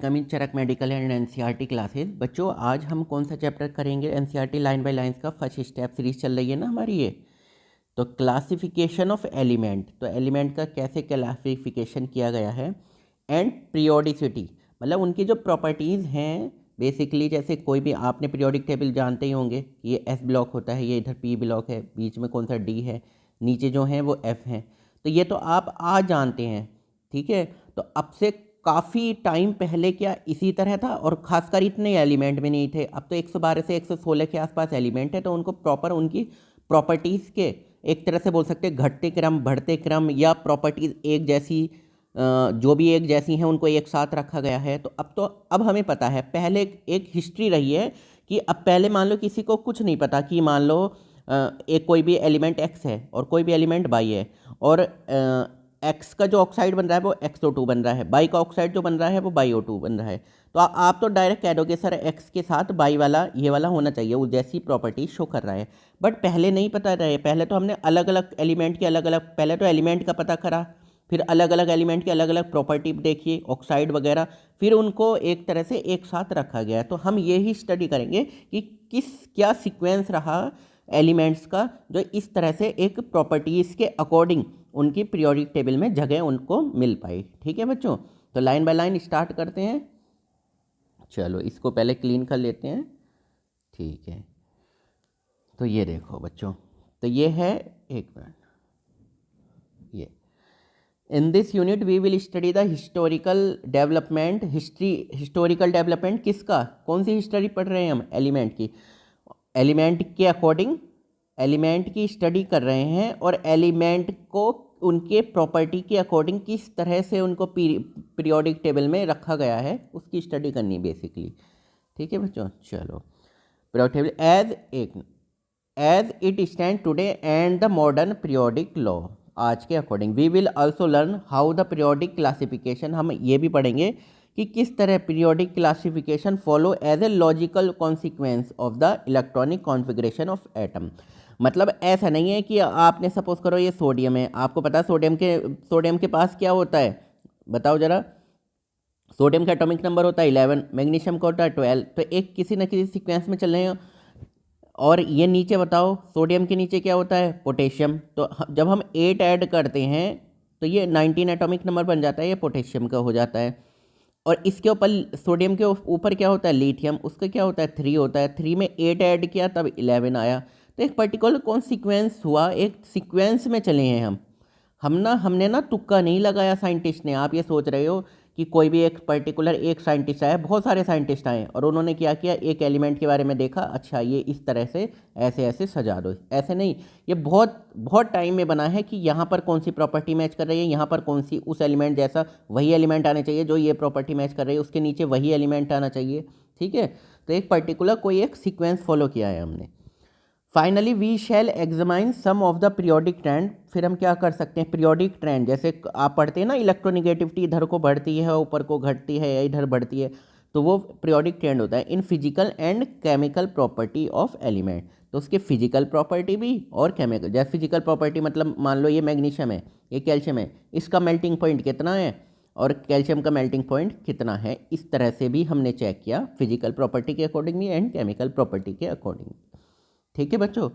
Welcome in Charak medical and NCERT classes. बच्चों आज हम कौन सा चैप्टर करेंगे? एनसीईआरटी लाइन बाय लाइंस का फर्स्ट स्टेप सीरीज चल रही है ना हमारी ये। तो क्लासिफिकेशन ऑफ एलिमेंट, तो एलिमेंट का कैसे क्लासिफिकेशन किया गया है एंड पीरियोडिसिटी, मतलब उनकी जो प्रॉपर्टीज़ हैं बेसिकली। जैसे कोई भी आपने पीरियोडिक टेबल जानते ही होंगे, ये एस ब्लॉक होता है, ये इधर पी ब्लॉक है, बीच में कौन सा डी है, नीचे जो है वो एफ है। तो ये तो आप आज जानते हैं, ठीक है। तो अब से काफ़ी टाइम पहले क्या इसी तरह था, और ख़ासकर इतने एलिमेंट भी नहीं थे। अब तो 112 से 116 के आसपास एलिमेंट है, तो उनको प्रॉपर उनकी प्रॉपर्टीज़ के एक तरह से बोल सकते हैं घटते क्रम, बढ़ते क्रम, या प्रॉपर्टीज़ एक जैसी जो भी एक जैसी हैं उनको एक साथ रखा गया है। तो अब हमें पता है, पहले एक हिस्ट्री रही है कि अब पहले मान लो किसी को कुछ नहीं पता कि मान लो एक कोई भी एलिमेंट एक्स है और कोई भी एलिमेंट वाई है, और एक्स का जो ऑक्साइड बन रहा है वो XO2 बन रहा है, बाई का ऑक्साइड जो बन रहा है वो BiO2 बन रहा है। तो आप तो डायरेक्ट कह दोगे सर एक्स के साथ बाई वाला ये वाला होना चाहिए, वो जैसी प्रॉपर्टी शो कर रहा है। बट पहले नहीं पता रहे, पहले तो हमने अलग अलग एलिमेंट के अलग अलग, पहले तो एलिमेंट का पता करा, फिर अलग अलग एलिमेंट की अलग अलग प्रॉपर्टी देखिए, ऑक्साइड वगैरह, फिर उनको एक तरह से एक साथ रखा गया। तो हम ये ही स्टडी करेंगे कि क्या सीक्वेंस रहा एलिमेंट्स का, जो इस तरह से एक प्रॉपर्टीज़ के अकॉर्डिंग उनकी पीरियोडिक टेबल में जगह उनको मिल पाई। ठीक है बच्चों, तो लाइन बाय लाइन स्टार्ट करते हैं। चलो इसको पहले क्लीन कर लेते हैं, ठीक है। तो ये देखो बच्चों, तो ये है, एक मिनट, ये in this unit we will study the historical development, historical development किसका, कौन सी हिस्ट्री पढ़ रहे हैं हम? एलिमेंट की। एलिमेंट के अकॉर्डिंग एलिमेंट की स्टडी कर रहे हैं, और एलिमेंट को उनके प्रॉपर्टी के अकॉर्डिंग किस तरह से उनको पीरियोडिक टेबल में रखा गया है उसकी स्टडी करनी बेसिकली। ठीक है बच्चों, चलो periodic table as it stand today and the modern periodic law, आज के according. We will also learn how the periodic classification, हम ये भी पढ़ेंगे कि किस तरह periodic classification follow as a logical consequence of the electronic configuration of atom. मतलब ऐसा नहीं है कि आपने सपोज करो ये सोडियम है, आपको पता है सोडियम के पास क्या होता है, बताओ जरा। सोडियम का एटॉमिक नंबर होता है 11, मैग्नीशियम का होता है 12। तो एक किसी न किसी सीक्वेंस में चल रहे हैं। और ये नीचे बताओ, सोडियम के नीचे क्या होता है? पोटेशियम। तो जब हम 8 ऐड करते हैं तो ये 19 एटॉमिक नंबर बन जाता है, ये पोटेशियम का हो जाता है। और इसके ऊपर सोडियम के ऊपर क्या होता है? लिथियम, उसका क्या होता है? 3 होता है। 3 में 8 ऐड किया तब 11 आया। तो एक पर्टिकुलर कौन सीक्वेंस हुआ, एक सीक्वेंस में चले हैं हमने ना तुक्का नहीं लगाया साइंटिस्ट ने। आप ये सोच रहे हो कि कोई भी एक पर्टिकुलर एक साइंटिस्ट आया, बहुत सारे साइंटिस्ट आए और उन्होंने क्या किया, एक एलिमेंट के बारे में देखा, अच्छा ये इस तरह से ऐसे ऐसे सजा दो, ऐसे नहीं। ये बहुत बहुत टाइम में बना है कि यहाँ पर कौन सी प्रॉपर्टी मैच कर रही है, यहाँ पर कौन सी उस एलिमेंट जैसा वही एलिमेंट आना चाहिए जो ये प्रॉपर्टी मैच कर रही है, उसके नीचे वही एलिमेंट आना चाहिए। ठीक है, तो एक पर्टिकुलर कोई एक सीक्वेंस फॉलो किया है हमने। Finally we shall examine some of the periodic trend. फिर हम क्या कर सकते हैं, पीरियोडिक ट्रेंड, जैसे आप पढ़ते हैं ना इलेक्ट्रोनिगेटिविटी, इधर को बढ़ती है, ऊपर को घटती है, या इधर बढ़ती है, तो वो पीरियोडिक ट्रेंड होता है। In physical and chemical property of element, तो उसके फिजिकल प्रॉपर्टी भी और केमिकल। जैसे फिजिकल प्रॉपर्टी मतलब मान लो ये मैग्नीशियम है, ये कैल्शियम है, इसका मेल्टिंग पॉइंट कितना है और कैल्शियम का मेल्टिंग पॉइंट कितना है, इस तरह से भी हमने चेक किया, फिजिकल प्रॉपर्टी के अकॉर्डिंग भी एंड केमिकल प्रॉपर्टी के अकॉर्डिंग। ठीक है बच्चों,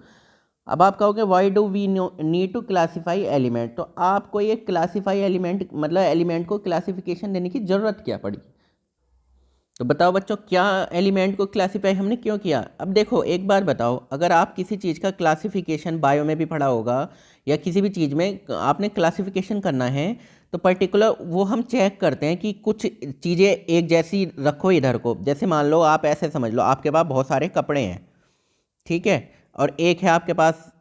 अब आप कहोगे why do we need to classify element, तो आपको ये क्लासीफाई एलिमेंट मतलब एलिमेंट को क्लासिफिकेशन देने की ज़रूरत क्या पड़ी? तो बताओ बच्चों, क्या एलिमेंट को क्लासीफाई हमने क्यों किया? अब देखो एक बार बताओ, अगर आप किसी चीज़ का क्लासिफिकेशन बायो में भी पढ़ा होगा या किसी भी चीज़ में आपने क्लासिफिकेशन करना है, तो पर्टिकुलर वो हम चेक करते हैं कि कुछ चीज़ें एक जैसी रखो इधर को। जैसे मान लो आप ऐसे समझ लो, आपके पास बहुत सारे कपड़े हैं, ठीक है, और एक है आपके पास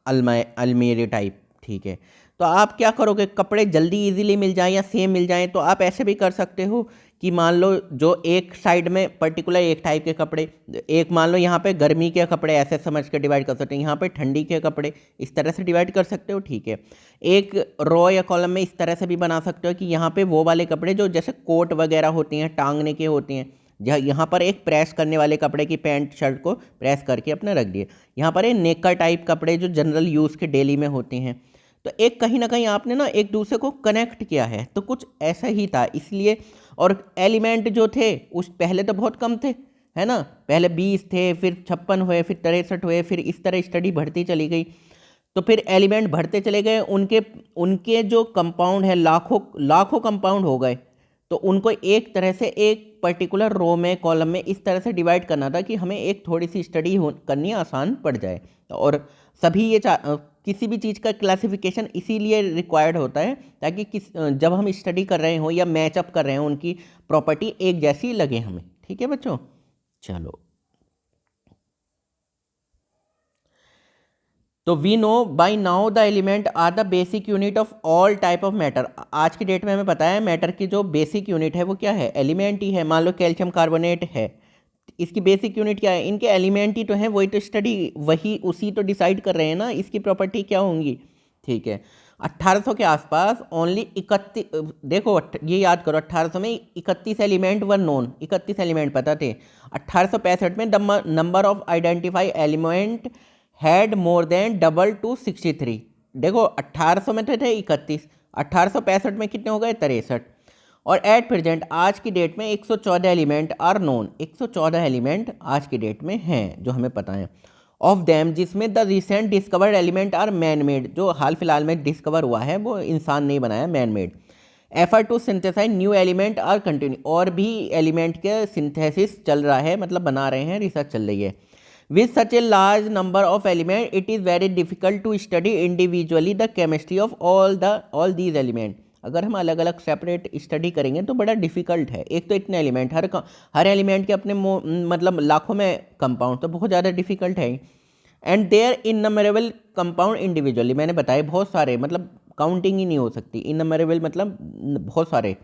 अलमीरे टाइप, ठीक है। तो आप क्या करोगे, कपड़े जल्दी इजीली मिल जाएं या सेम मिल जाएं, तो आप ऐसे भी कर सकते हो कि मान लो जो एक साइड में पर्टिकुलर एक टाइप के कपड़े, एक मान लो यहाँ पे गर्मी के कपड़े ऐसे समझ के डिवाइड कर सकते हैं, यहाँ पे ठंडी के कपड़े इस तरह से डिवाइड कर सकते हो, ठीक है। एक रो या कॉलम में इस तरह से भी बना सकते हो कि यहाँ पे वो वाले कपड़े जो जैसे कोट वगैरह होती हैं, टांगने के होते हैं, यहाँ पर एक प्रेस करने वाले कपड़े की पैंट शर्ट को प्रेस करके अपने रख दिए, यहाँ पर एक नेकर टाइप कपड़े जो जनरल यूज़ के डेली में होते हैं। तो एक कहीं ना कहीं आपने ना एक दूसरे को कनेक्ट किया है, तो कुछ ऐसा ही था इसलिए। और एलिमेंट जो थे उस पहले तो बहुत कम थे, है ना, पहले 20 थे, फिर 56 हुए, फिर 63 हुए, फिर इस तरह स्टडी बढ़ती चली गई। तो फिर एलिमेंट बढ़ते चले गए, उनके उनके जो कंपाउंड है लाखों लाखों कंपाउंड हो गए। तो उनको एक तरह से एक पर्टिकुलर रो में कॉलम में इस तरह से डिवाइड करना था कि हमें एक थोड़ी सी स्टडी करनी आसान पड़ जाए। और सभी ये किसी भी चीज़ का क्लासिफिकेशन इसीलिए रिक्वायर्ड होता है ताकि जब हम स्टडी कर रहे हों या मैचअप कर रहे हों उनकी प्रॉपर्टी एक जैसी लगे हमें। ठीक है बच्चों, चलो। तो we know by now the element are the basic unit of all type of matter. आज की डेट में हमें पता है मैटर की जो बेसिक यूनिट है वो क्या है, एलिमेंट ही है। मान लो कैल्शियम कार्बोनेट है, इसकी बेसिक यूनिट क्या है, इनके एलिमेंट ही तो है, वही तो स्टडी वही उसी तो डिसाइड कर रहे हैं ना इसकी प्रॉपर्टी क्या होंगी। ठीक है, 1800 के आसपास ओनली 31, देखो ये याद करो 1800 में 31 एलिमेंट वर नोन, 31 एलिमेंट पता थे। 1865 में the number of identify element had more than double two 63। देखो 1800 में तो थे 31, 1865 में कितने हो गए 63। और एट प्रेजेंट आज की डेट में 114 एलिमेंट आर नोन, 114 एलिमेंट आज की डेट में हैं जो हमें पता है। ऑफ देम जिसमें the recent discovered element are man made, जो हाल फिलहाल में डिस्कवर हुआ है वो इंसान नहीं बनाया, man made. Effort to synthesise new element are continue, और भी एलिमेंट के सिंथेसिस चल रहा है, मतलब बना रहे हैं, रिसर्च चल रही है। With such a large number of elements, it is very difficult to study individually the chemistry of all these elements. अगर हम अलग अलग सेपरेट स्टडी करेंगे तो बड़ा डिफिकल्ट है। एक तो इतने एलिमेंट, हर एलिमेंट के अपने मतलब लाखों में कंपाउंड, तो बहुत ज़्यादा डिफिकल्ट है। And there innumerable compound individually, मैंने बताया बहुत सारे, मतलब काउंटिंग ही नहीं हो सकती। इनमरेबल मतलब बहुत सारे।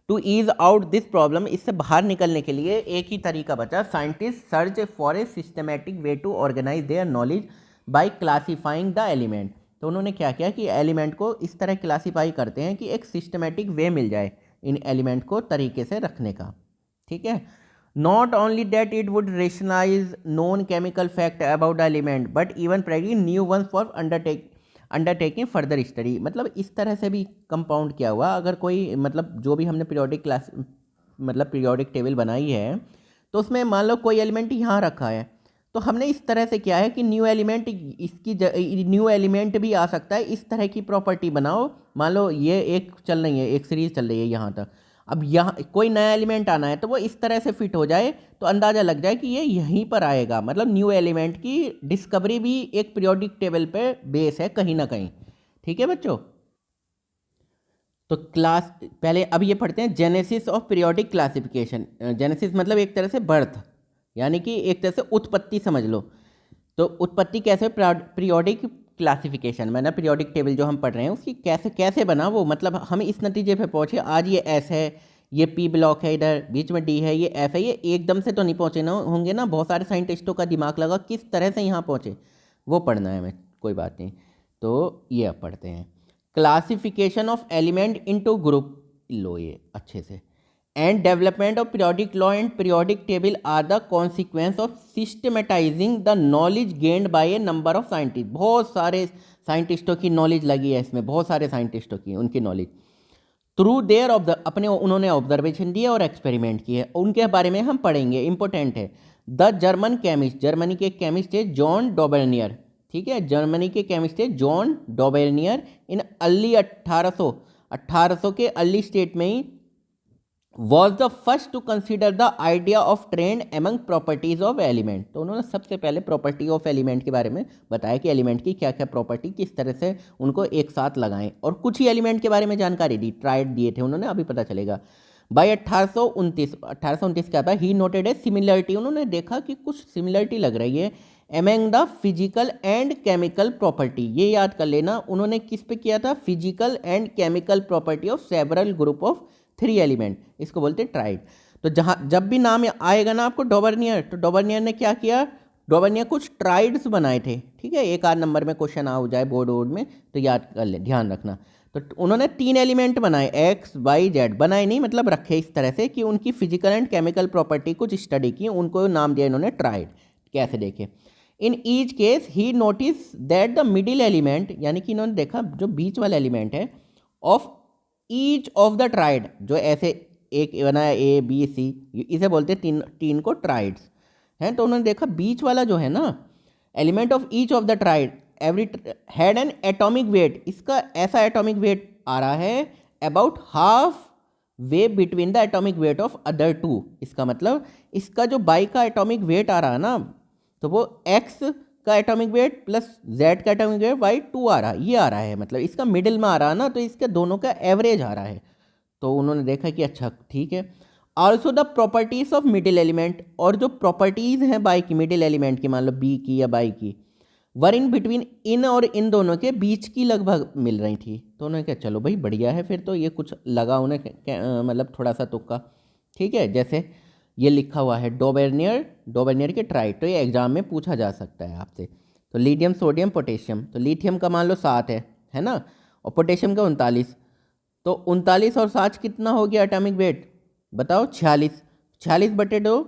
To ease out this problem, इससे बाहर निकलने के लिए एक ही तरीका बचा, scientist search for a systematic way to organise their knowledge by classifying the element. तो उन्होंने क्या किया कि एलिमेंट को इस तरह क्लासीफाई करते हैं कि एक सिस्टमेटिक वे मिल जाए इन एलिमेंट को तरीके से रखने का। ठीक है, not only that it would rationalise known chemical fact about the element but even predict new ones for undertaking further study. मतलब इस तरह से भी कंपाउंड किया हुआ, अगर कोई मतलब जो भी हमने पीरियोडिक क्लास मतलब पीरियोडिक टेबल बनाई है तो उसमें मान लो कोई एलिमेंट यहाँ रखा है, तो हमने इस तरह से किया है कि न्यू एलिमेंट न्यू एलिमेंट भी आ सकता है, इस तरह की प्रॉपर्टी बनाओ। मान लो ये एक चल रही है, एक सीरीज चल रही है यहाँ तक, अब यहाँ कोई नया एलिमेंट आना है तो वो इस तरह से फिट हो जाए तो अंदाज़ा लग जाए कि ये यहीं पर आएगा। मतलब न्यू एलिमेंट की डिस्कवरी भी एक पीरियोडिक टेबल पे बेस है कहीं ना कहीं। ठीक है बच्चों, तो क्लास पहले अब ये पढ़ते हैं genesis of periodic classification. Genesis मतलब एक तरह से बर्थ, यानी कि एक तरह से उत्पत्ति समझ लो। तो उत्पत्ति कैसे, पीरियोडिक क्लासिफिकेशन मैंने पीरियोडिक टेबल जो हम पढ़ रहे हैं उसकी कैसे कैसे बना वो, मतलब हम इस नतीजे पे पहुँचे आज ये एस है, ये पी ब्लॉक है, इधर बीच में डी है, ये एफ है, ये एकदम से तो नहीं पहुँचे ना होंगे ना, बहुत सारे साइंटिस्टों का दिमाग लगा किस तरह से यहाँ पहुँचे, वो पढ़ना है हमें, कोई बात नहीं। तो ये अब पढ़ते हैं classification of element into group, लो ये अच्छे से। And development of periodic law and periodic table are the consequence of systematising the knowledge gained by a number of scientist. बहुत सारे साइंटिस्टों की नॉलेज लगी है इसमें, बहुत सारे साइंटिस्टों की उनकी नॉलेज थ्रू देयर अपने उन्होंने ऑब्जर्वेशन दिए और एक्सपेरिमेंट किए, उनके बारे में हम पढ़ेंगे, इंपॉर्टेंट है। द जर्मन केमिस्ट, जर्मनी के केमिस्ट थे जॉन डॉबर्नियर। ठीक है, जर्मनी के केमिस्ट थे जॉन डॉबर्नियर। इन अर्ली 1800 के अर्ली स्टेट में ही was the first to consider the idea of trend among properties of element. तो उन्होंने सबसे पहले प्रॉपर्टी ऑफ एलिमेंट के बारे में बताया कि एलिमेंट की क्या क्या प्रॉपर्टी, किस तरह से उनको एक साथ लगाएं, और कुछ ही एलिमेंट के बारे में जानकारी दी, ट्राइड दिए थे उन्होंने, अभी पता चलेगा। बाई 1829 क्या था, ही नोटेड ए सिमिलरिटी, उन्होंने देखा कि कुछ सिमिलरिटी लग रही है among the physical and chemical property. ये याद कर लेना, उन्होंने किस पे किया था, physical and chemical property of several group of 3 element, इसको बोलते हैं ट्राइड। तो जहाँ जब भी नाम आएगा ना आपको डॉबर्नियर, तो डॉबर्नियर ने क्या किया, डॉबर्नियर कुछ ट्राइड्स बनाए थे। ठीक है, एक आध नंबर में क्वेश्चन आ जाए बोर्ड वोर्ड में तो याद कर ले, ध्यान रखना। तो उन्होंने 3 एलिमेंट बनाए, एक्स वाई जेड, बनाए नहीं मतलब रखे इस तरह से कि उनकी फिजिकल एंड केमिकल प्रॉपर्टी कुछ स्टडी की, उनको नाम दिया इन्होंने ट्राइड। कैसे देखे, in each case he notice that the middle element, यानी कि इन्होंने देखा जो बीच वाला एलिमेंट है, of each of the tried, जो ऐसे एक बनाया ए बी सी, इसे बोलते हैं तीन तीन को ट्राइड्स हैं। तो उन्होंने देखा बीच वाला जो है ना, element of each of the triad every had an atomic weight, इसका ऐसा एटॉमिक वेट आ रहा है about half way between the atomic weight of other two. इसका मतलब इसका जो बाई का एटॉमिक वेट आ रहा है ना, तो वो एक्स का एटॉमिक वेट प्लस जेड का एटॉमिक वेट वाई टू आ रहा है, ये आ रहा है, मतलब इसका मिडिल में आ रहा है ना, तो इसके दोनों का एवरेज आ रहा है। तो उन्होंने देखा कि अच्छा ठीक है। Also the properties of middle element, और जो प्रॉपर्टीज हैं बाई की, मिडिल एलिमेंट की, मान लो बी की या बाई की, वर इन बिटवीन, इन और इन दोनों के बीच की लगभग मिल रही थी। तो उन्होंने कहा चलो भाई बढ़िया है, फिर तो ये कुछ लगा उन्हें मतलब थोड़ा सा तुक्का, ठीक है। जैसे ये लिखा हुआ है डोबेर्नियर के ट्राइड, तो ये एग्जाम में पूछा जा सकता है आपसे। तो लिथियम सोडियम पोटेशियम, तो लिथियम का मान लो 7 है ना, और पोटेशियम का 39, तो 39 और 7 कितना हो गया एटॉमिक वेट बताओ, 46, 46/2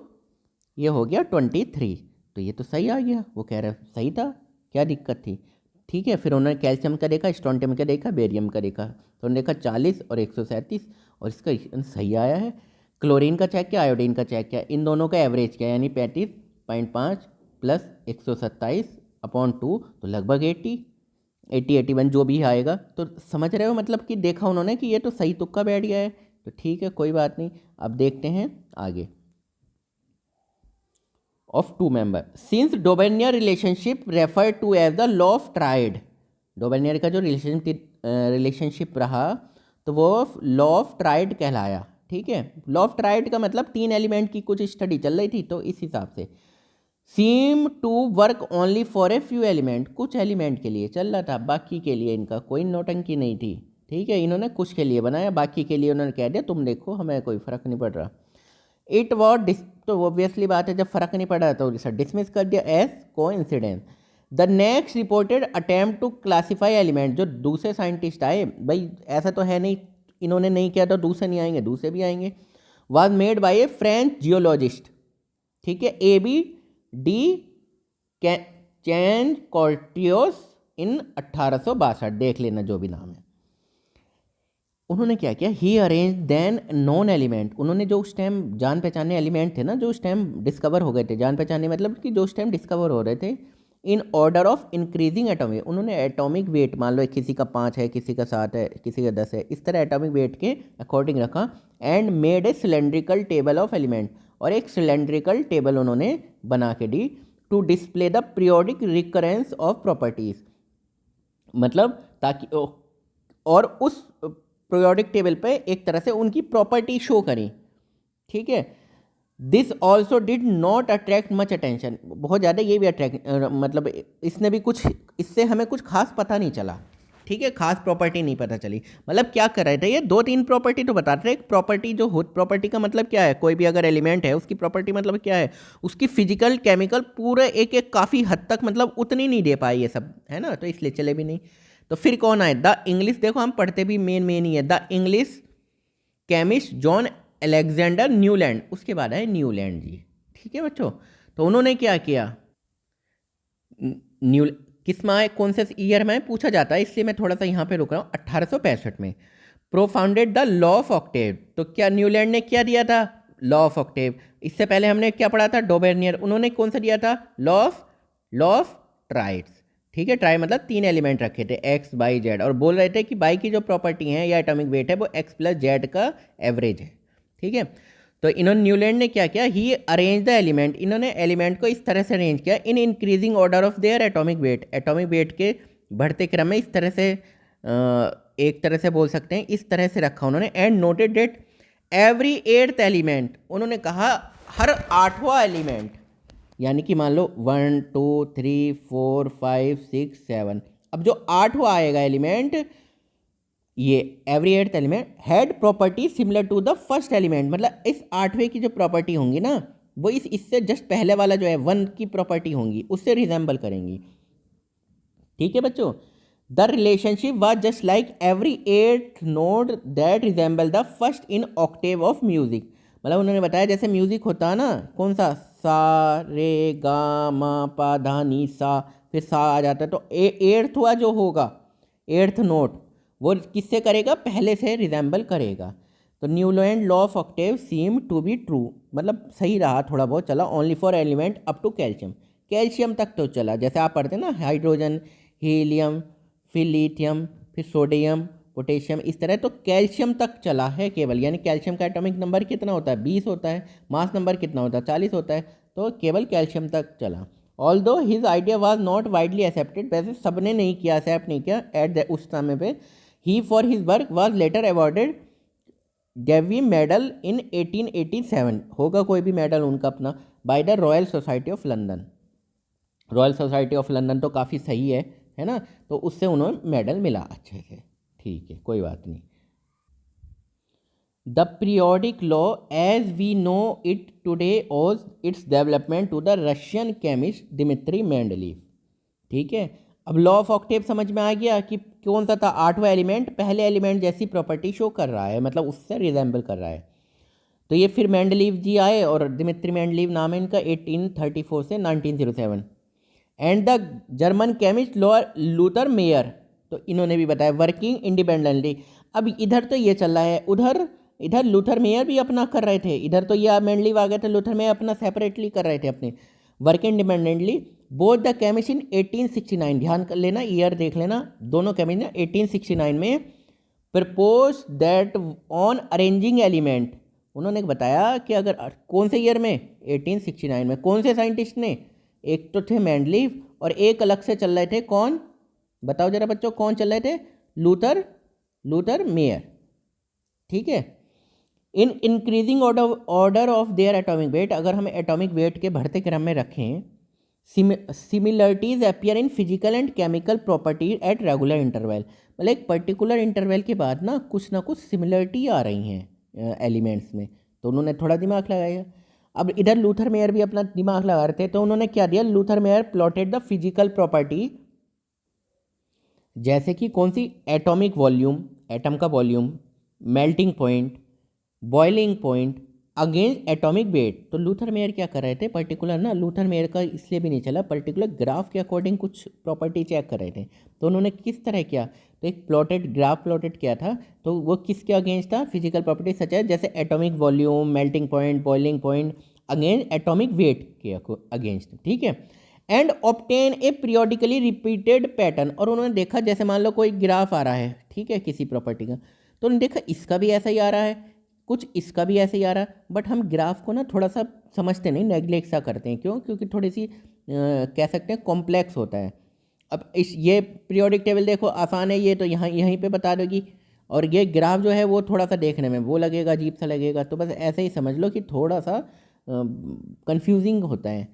ये हो गया 23। तो ये तो सही आ गया, वो कह रहे सही था, क्या दिक्कत थी, ठीक है। फिर उन्होंने कैल्शियम का देखा, स्ट्रोंटियम का देखा, बेरियम का देखा, तो उन्होंने देखा 40 और 137, और इसका सही आया है। क्लोरीन का चेक किया, आयोडीन का चेक किया, इन दोनों का एवरेज किया, यानी 35.5 प्लस 127/2, तो लगभग 81 जो भी आएगा। तो समझ रहे हो, मतलब कि देखा उन्होंने कि ये तो सही तुक्का बैठ गया है, तो ठीक है कोई बात नहीं। अब देखते हैं आगे। Of two member, since Dobereiner relationship refer to as the law of triad, Dobereiner का जो रिलेशनशिप रहा तो वो लॉ ऑफ ट्राइड कहलाया, ठीक है। लॉ ऑफ ट्राइड का मतलब 3 एलिमेंट की कुछ स्टडी चल रही थी, तो इस हिसाब से seem to work only for a few element, कुछ एलिमेंट के लिए चल रहा था, बाकी के लिए इनका कोई नौटंकी नहीं थी, ठीक है। इन्होंने कुछ के लिए बनाया, बाकी के लिए उन्होंने कह दिया तुम देखो हमें कोई फ़र्क नहीं पड़ रहा। इट वॉज तो ऑब्वियसली बात है, जब फ़र्क नहीं पड़ा तो इसे डिसमिस कर दिया as coincidence. The next reported attempt to classify element, जो दूसरे साइंटिस्ट आए, भाई ऐसा तो है नहीं इन्होंने नहीं किया तो दूसरे नहीं आएंगे, दूसरे भी आएंगे, was made by A French geologist, ठीक है, ABD चैन कॉर्टियोस इन 1862, देख लेना जो भी नाम है। उन्होंने क्या किया, ही अरेंज देन नॉन एलिमेंट, उन्होंने जो उस टाइम जान पहचाने एलिमेंट थे ना, जो उस टाइम डिस्कवर हो गए थे, जान पहचाने मतलब कि जो उस टाइम डिस्कवर हो रहे थे, इन ऑर्डर ऑफ इंक्रीजिंग एटॉमिक, उन्होंने एटॉमिक वेट मान लो किसी का 5 है, किसी का 7 है, किसी का 10 है, इस तरह एटॉमिक वेट के अकॉर्डिंग रखा, and made a cylindrical table of element, और एक सिलेंड्रिकल टेबल उन्होंने बना के दी, to display the periodic recurrence of properties, मतलब ताकि, और उस पीरियोडिक टेबल पे एक तरह से उनकी प्रॉपर्टी शो करें, ठीक है। This also did not attract much attention, बहुत ज़्यादा ये भी अट्रैक्ट मतलब इसने भी कुछ, इससे हमें कुछ खास पता नहीं चला, ठीक है, खास प्रॉपर्टी नहीं पता चली। मतलब क्या कर रहे थे ये, 2-3 प्रॉपर्टी तो बताते थे। एक प्रॉपर्टी जो हो, प्रॉपर्टी का मतलब क्या है, कोई भी अगर एलिमेंट है उसकी प्रॉपर्टी मतलब क्या है, उसकी फिजिकल केमिकल पूरे एक एक काफ़ी हद तक मतलब उतनी नहीं दे पाई ये सब, है ना, तो इसलिए चले भी नहीं। तो फिर कौन आए, द इंग्लिश, देखो हम पढ़ते भी मेन ही है, the English chemist John Alexander Newland, उसके बाद है न्यूलैंड जी, ठीक है बच्चों। तो उन्होंने क्या किया, न्यू किस में, कौन से ईयर में पूछा जाता है, इसलिए मैं थोड़ा सा यहाँ पे रुक रहा हूँ, 1865 में propounded the law of Octave. तो क्या न्यूलैंड ने क्या दिया था, लॉ ऑफ ऑक्टेव। इससे पहले हमने क्या पढ़ा था, डोबेर्नियर, उन्होंने कौन सा दिया था, लॉ ऑफ ट्राइड्स, ठीक है। ट्राई मतलब 3 एलिमेंट रखे थे एक्स बाई जेड, और बोल रहे थे कि बाई की जो प्रॉपर्टी है या एटॉमिक वेट है वो एक्स प्लस जेड का एवरेज है, ठीक है। तो इन्होंने न्यूलैंड ने क्या किया, ही अरेंज द एलिमेंट, इन्होंने एलिमेंट को इस तरह से अरेंज किया, in increasing order of their atomic wait, atomic weight के बढ़ते क्रम में, इस तरह से एक तरह से बोल सकते हैं, इस तरह से रखा उन्होंने। And noted that every 8th element, उन्होंने कहा हर 8वां एलिमेंट, यानी कि मान लो 1 2 3 4 5 6 7, अब जो 8वां आएगा एलिमेंट, ये every 8th element had property similar to the first element, मतलब इस 8वें की जो प्रॉपर्टी होंगी ना, वो इससे जस्ट पहले वाला जो है 1 की प्रॉपर्टी होंगी उससे रिजेंबल करेंगी, ठीक है बच्चों। The relationship was just like every 8th note that resemble the first in Octave of music, मतलब उन्होंने बताया जैसे म्यूजिक होता है ना, कौन सा, सा रे गा मा पा धा नी सा, फिर सा आ जाता है, तो 8वां जो होगा 8th नोट वो किससे करेगा, पहले से रिजेंबल करेगा। तो Newland law of octave seem to be true, मतलब सही रहा, थोड़ा बहुत चला। Only for element up to calcium, calcium तक तो चला, जैसे आप पढ़ते हैं ना हाइड्रोजन, हीलियम, फिर लिथियम, फिर सोडियम, पोटेशियम, इस तरह तो कैल्शियम तक चला है केवल। यानी कैल्शियम का एटॉमिक नंबर कितना होता है, 20 होता है, मास नंबर कितना होता है, 40 होता है, तो केवल कैल्शियम तक चला। Although his idea was not widely accepted, वैसे सबने नहीं किया, एक्सेप्ट नहीं किया एट उस समय पे। He for his work was later awarded Davy medal in 1887, होगा कोई भी मेडल उनका अपना, by the Royal Society of London. Royal Society of London तो काफ़ी सही है ना, तो उससे उन्हें मेडल मिला अच्छे से, ठीक है, कोई बात नहीं। The periodic law as we know it today owes its development to the Russian chemist Dmitri Mendeleev, ठीक है। अब लॉ ऑफ ऑक्टेव समझ में आ गया कि कौन सा था, आठवां एलिमेंट पहले एलिमेंट जैसी प्रॉपर्टी शो कर रहा है, मतलब उससे रिजेंबल कर रहा है। तो ये फिर मेंडलीव जी आए, और दिमित्री मेंडलीव नाम है इनका, 1834 से 1907। And the German chemist Luther mayor, तो इन्होंने भी बताया वर्किंग इंडिपेंडेंटली। अब इधर तो ये चल रहा है, उधर इधर लूथर मेयर भी अपना कर रहे थे, इधर तो ये मेंडलीव आ गए थे, लूथर मेयर अपना सेपरेटली कर रहे थे अपने working independently. Both the chemist in 1869, ध्यान कर लेना, ईयर देख लेना, दोनों केमिस्ट ने 1869 में propose that on arranging element, उन्होंने बताया कि अगर कौन से ईयर में, 1869 में, कौन से साइंटिस्ट ने, एक तो थे मेंडलीव और एक अलग से चल रहे थे, कौन बताओ जरा बच्चों, कौन चल रहे थे, लूथर मेयर, ठीक है। In increasing order of their atomic wait, अगर हम एटॉमिक वेट के बढ़ते क्रम में रखें, similarities appear in physical and chemical property at regular interval, मतलब एक पर्टिकुलर इंटरवल के बाद ना कुछ सिमिलरिटी आ रही हैं एलिमेंट्स में, तो उन्होंने थोड़ा दिमाग लगाया। अब इधर लूथर मेयर भी अपना दिमाग लगा रहे थे, तो उन्होंने क्या दिया, Luther mayor plotted the physical property, जैसे कि कौन सी, एटॉमिक वॉल्यूम, एटम का volume, melting point, boiling point against atomic weight. तो लूथर मेयर क्या कर रहे थे, पर्टिकुलर ना, लूथर मेयर का इसलिए भी नहीं चला, पर्टिकुलर ग्राफ के अकॉर्डिंग कुछ प्रॉपर्टी चेक कर रहे थे। तो उन्होंने किस तरह किया, तो एक ग्राफ प्लॉटेड किया था, तो वो किसके अगेंस्ट था, फिजिकल प्रॉपर्टी सच है, जैसे atomic volume, melting point, boiling point against atomic weight के अगेंस्ट, ठीक है। And obtain a periodically repeated pattern, और उन्होंने देखा जैसे मान लो कोई ग्राफ आ रहा है, ठीक है, किसी प्रॉपर्टी का, तो उन्होंने देखा इसका भी ऐसा ही आ रहा है, कुछ इसका भी ऐसे ही आ रहा है, बट हम ग्राफ को ना थोड़ा सा समझते नहीं, नेग्लेक्ट सा करते हैं, क्यों, क्योंकि थोड़ी सी कह सकते हैं कॉम्प्लेक्स होता है। अब ये पीरियोडिक टेबल देखो आसान है, ये तो यहाँ यहीं पे बता दोगी, और ये ग्राफ जो है वो थोड़ा सा देखने में वो लगेगा, अजीब सा लगेगा, तो बस ऐसे ही समझ लो कि थोड़ा सा कंफ्यूजिंग होता है।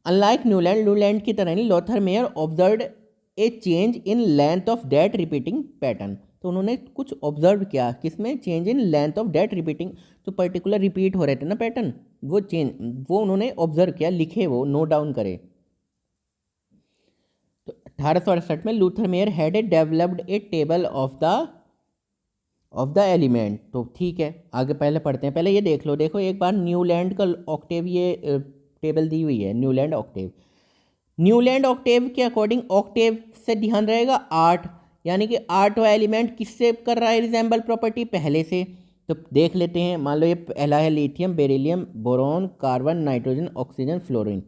अनलाइक न्यूलैंड की तरह नहीं, Lothar mayor observe a change in length of that repeating pattern, तो उन्होंने कुछ ऑब्जर्व किया, किसमें, change in length of that repeating, तो पर्टिकुलर रिपीट हो रहे थे ना पैटर्न, वो उन्होंने ऑब्जर्व किया, लिखे, वो नोट डाउन करे। तो 1868 में Luther mayor had a developed A table of the element, तो ठीक है, आगे पहले पढ़ते हैं, पहले ये देख लो, देखो एक बार न्यूलैंड का ऑक्टेव, ये टेबल दी हुई है, न्यूलैंड ऑक्टेव के अकॉर्डिंग, ऑक्टेव से ध्यान रहेगा 8, यानी कि 8वां एलिमेंट किससे कर रहा है रिजेंबल प्रॉपर्टी, पहले से। तो देख लेते हैं, मान लो ये पहला है lithium, beryllium, boron, carbon, nitrogen, oxygen, fluorine,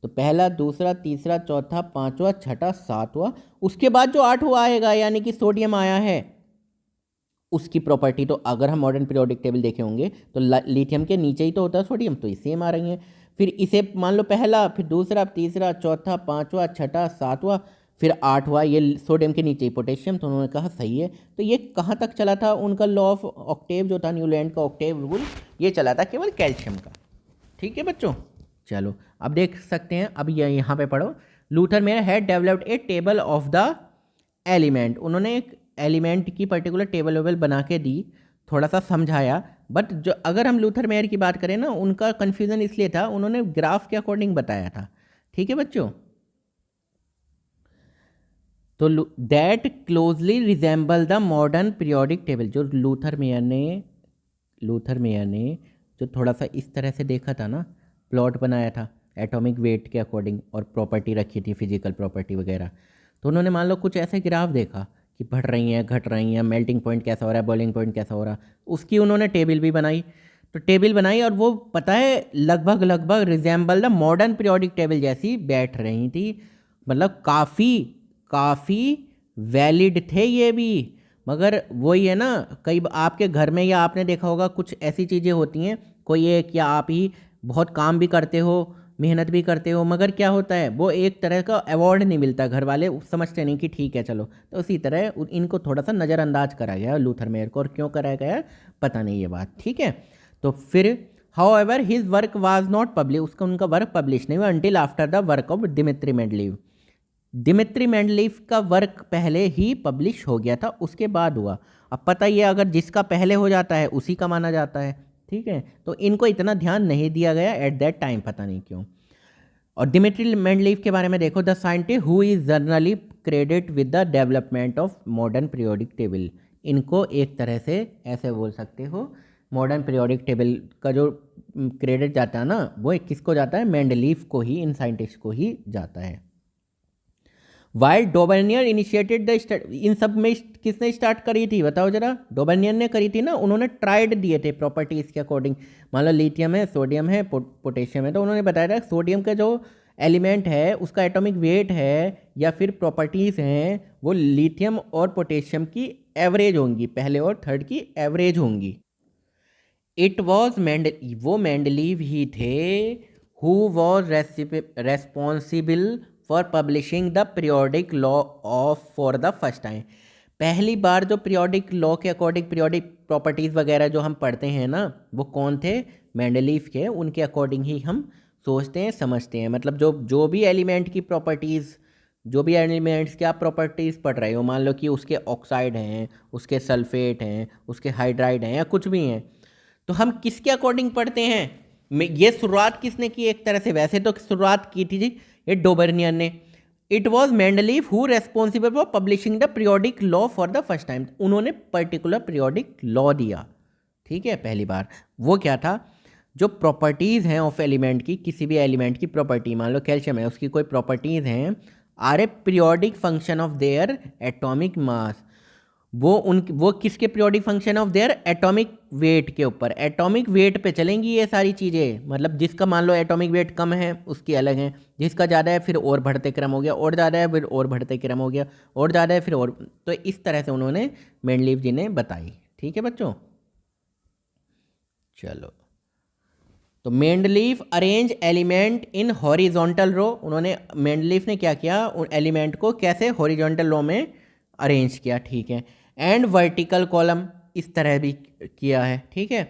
तो पहला, दूसरा, तीसरा, चौथा, पांचवा, छठा, सातवां, उसके बाद जो 8वां आएगा यानी कि सोडियम आया है, उसकी प्रॉपर्टी, तो अगर हम मॉडर्न पीरियोडिक टेबल देखे होंगे तो लिथियम के नीचे ही तो होता है सोडियम, तो ये सेम आ रही हैं। फिर इसे मान लो पहला, फिर दूसरा, तीसरा, चौथा, पांचवा, छठा, सातवां, फिर 8वां, ये सोडियम के नीचे ही पोटेशियम, तो उन्होंने कहा सही है। तो ये कहाँ तक चला था उनका लॉ ऑफ ऑक्टेव जो था, न्यूलैंड का ऑक्टेव रूल, ये चला था केवल कैल्शियम का, ठीक है बच्चों। चलो अब देख सकते हैं, अब ये यहाँ पे पढ़ो, Luther mayor had developed A table of the element, उन्होंने एक एलिमेंट की पर्टिकुलर टेबल वेबल बना के दी, थोड़ा सा समझाया, बट जो अगर हम लूथर मेयर की बात करें ना, उनका कन्फ्यूज़न इसलिए था, उन्होंने ग्राफ के अकॉर्डिंग बताया था, ठीक है बच्चों। तो that closely resemble the modern periodic table, जो लूथर मेयर ने जो थोड़ा सा इस तरह से देखा था ना, प्लॉट बनाया था एटॉमिक वेट के अकॉर्डिंग, और प्रॉपर्टी रखी थी, फिजिकल प्रॉपर्टी वगैरह, तो उन्होंने मान लो कुछ ऐसे ग्राफ देखा कि बढ़ रही हैं घट रही हैं, मेल्टिंग पॉइंट कैसा हो रहा है, बॉइलिंग पॉइंट कैसा हो रहा है, उसकी उन्होंने टेबल भी बनाई। तो टेबल बनाई और वो पता है लगभग लगभग resemble the modern periodic table जैसी बैठ रही थी। मतलब काफ़ी काफ़ी वैलिड थे ये भी। मगर वही है ना, कई आपके घर में या आपने देखा होगा कुछ ऐसी चीज़ें होती हैं, कोई एक या आप ही बहुत काम भी करते हो, मेहनत भी करते हो, मगर क्या होता है वो एक तरह का अवार्ड नहीं मिलता, घर वाले समझते नहीं कि ठीक है चलो। तो उसी तरह इनको थोड़ा सा नज़रअंदाज करा गया लूथर मेयर को, और क्यों कराया गया पता नहीं ये बात, ठीक है। तो फिर however his work was not publish, उसका उनका वर्क पब्लिश नहीं हुआ until after the work of Dmitry Mendeleev. Dmitry Mendeleev का वर्क पहले ही पब्लिश हो गया था, उसके बाद हुआ। अब पता ही है अगर जिसका पहले हो जाता है उसी का माना जाता है, ठीक है। तो इनको इतना ध्यान नहीं दिया गया एट दैट टाइम, पता नहीं क्यों। और दिमित्री मेंडलीव के बारे में देखो, the scientist who is generally credit with the development of modern periodic table. इनको एक तरह से ऐसे बोल सकते हो, मॉडर्न पीरियोडिक टेबल का जो क्रेडिट जाता है ना, वो किसको जाता है, मेंडलीव को ही, इन साइंटिस्ट को ही जाता है। वाइल डोबर्नियर इनिशिएटेड द, इन सब में किसने स्टार्ट करी थी बताओ जरा, डोबर्नियर ने करी थी ना। उन्होंने ट्राइड दिए थे प्रॉपर्टीज़ के अकॉर्डिंग, मान लो लिथियम है, सोडियम है, पोटेशियम है, तो उन्होंने बताया था सोडियम का जो एलिमेंट है उसका एटॉमिक वेट है या फिर प्रॉपर्टीज़ हैं वो लिथियम और पोटेशियम की एवरेज होंगी, पहले और थर्ड की एवरेज होंगी। इट वॉज वो मेंडलीव ही थे who was responsible for publishing the periodic law of for the first time. पहली बार जो पीरियोडिक लॉ के अकॉर्डिंग पीरियोडिक प्रॉपर्टीज़ वगैरह जो हम पढ़ते हैं ना, वो कौन थे, मेंडलीव के। उनके अकॉर्डिंग ही हम सोचते हैं समझते हैं। मतलब जो जो भी एलिमेंट की प्रॉपर्टीज़, जो भी एलिमेंट्स की आप प्रॉपर्टीज़ पढ़ रहे हो, मान लो कि उसके ऑक्साइड हैं, उसके सल्फेट हैं, उसके हाइड्राइड हैं या कुछ भी हैं, तो हम किसके अकॉर्डिंग पढ़ते हैं। ये शुरुआत किसने की एक तरह से, वैसे तो शुरुआत की थी जी ये डोबर्नियर ने। It was Mendeleev who responsible for publishing the periodic law for the first time. उन्होंने पर्टिकुलर पीरियोडिक लॉ दिया, ठीक है, पहली बार। वो क्या था, जो प्रॉपर्टीज़ हैं ऑफ एलिमेंट की, किसी भी एलिमेंट की प्रॉपर्टी, मान लो कैल्शियम है, उसकी कोई प्रॉपर्टीज़ हैं, are a periodic function of their atomic mass. वो किसके periodic function of their atomic weight के ऊपर, एटॉमिक वेट पे चलेंगी ये सारी चीज़ें। मतलब जिसका मान लो एटॉमिक वेट कम है उसकी अलग है, जिसका ज़्यादा है फिर और बढ़ते क्रम हो गया, और ज़्यादा है फिर और बढ़ते क्रम हो गया, और ज़्यादा है फिर और। तो इस तरह से उन्होंने मेंडलीव जी ने बताई, ठीक है बच्चों। चलो, तो Mendeleev arrange element in horizontal row. उन्होंने, मेंडलीव ने क्या किया, उन एलिमेंट को कैसे हॉरिजॉन्टल रो में अरेंज किया, ठीक है। एंड वर्टिकल कॉलम इस तरह भी किया है, ठीक है,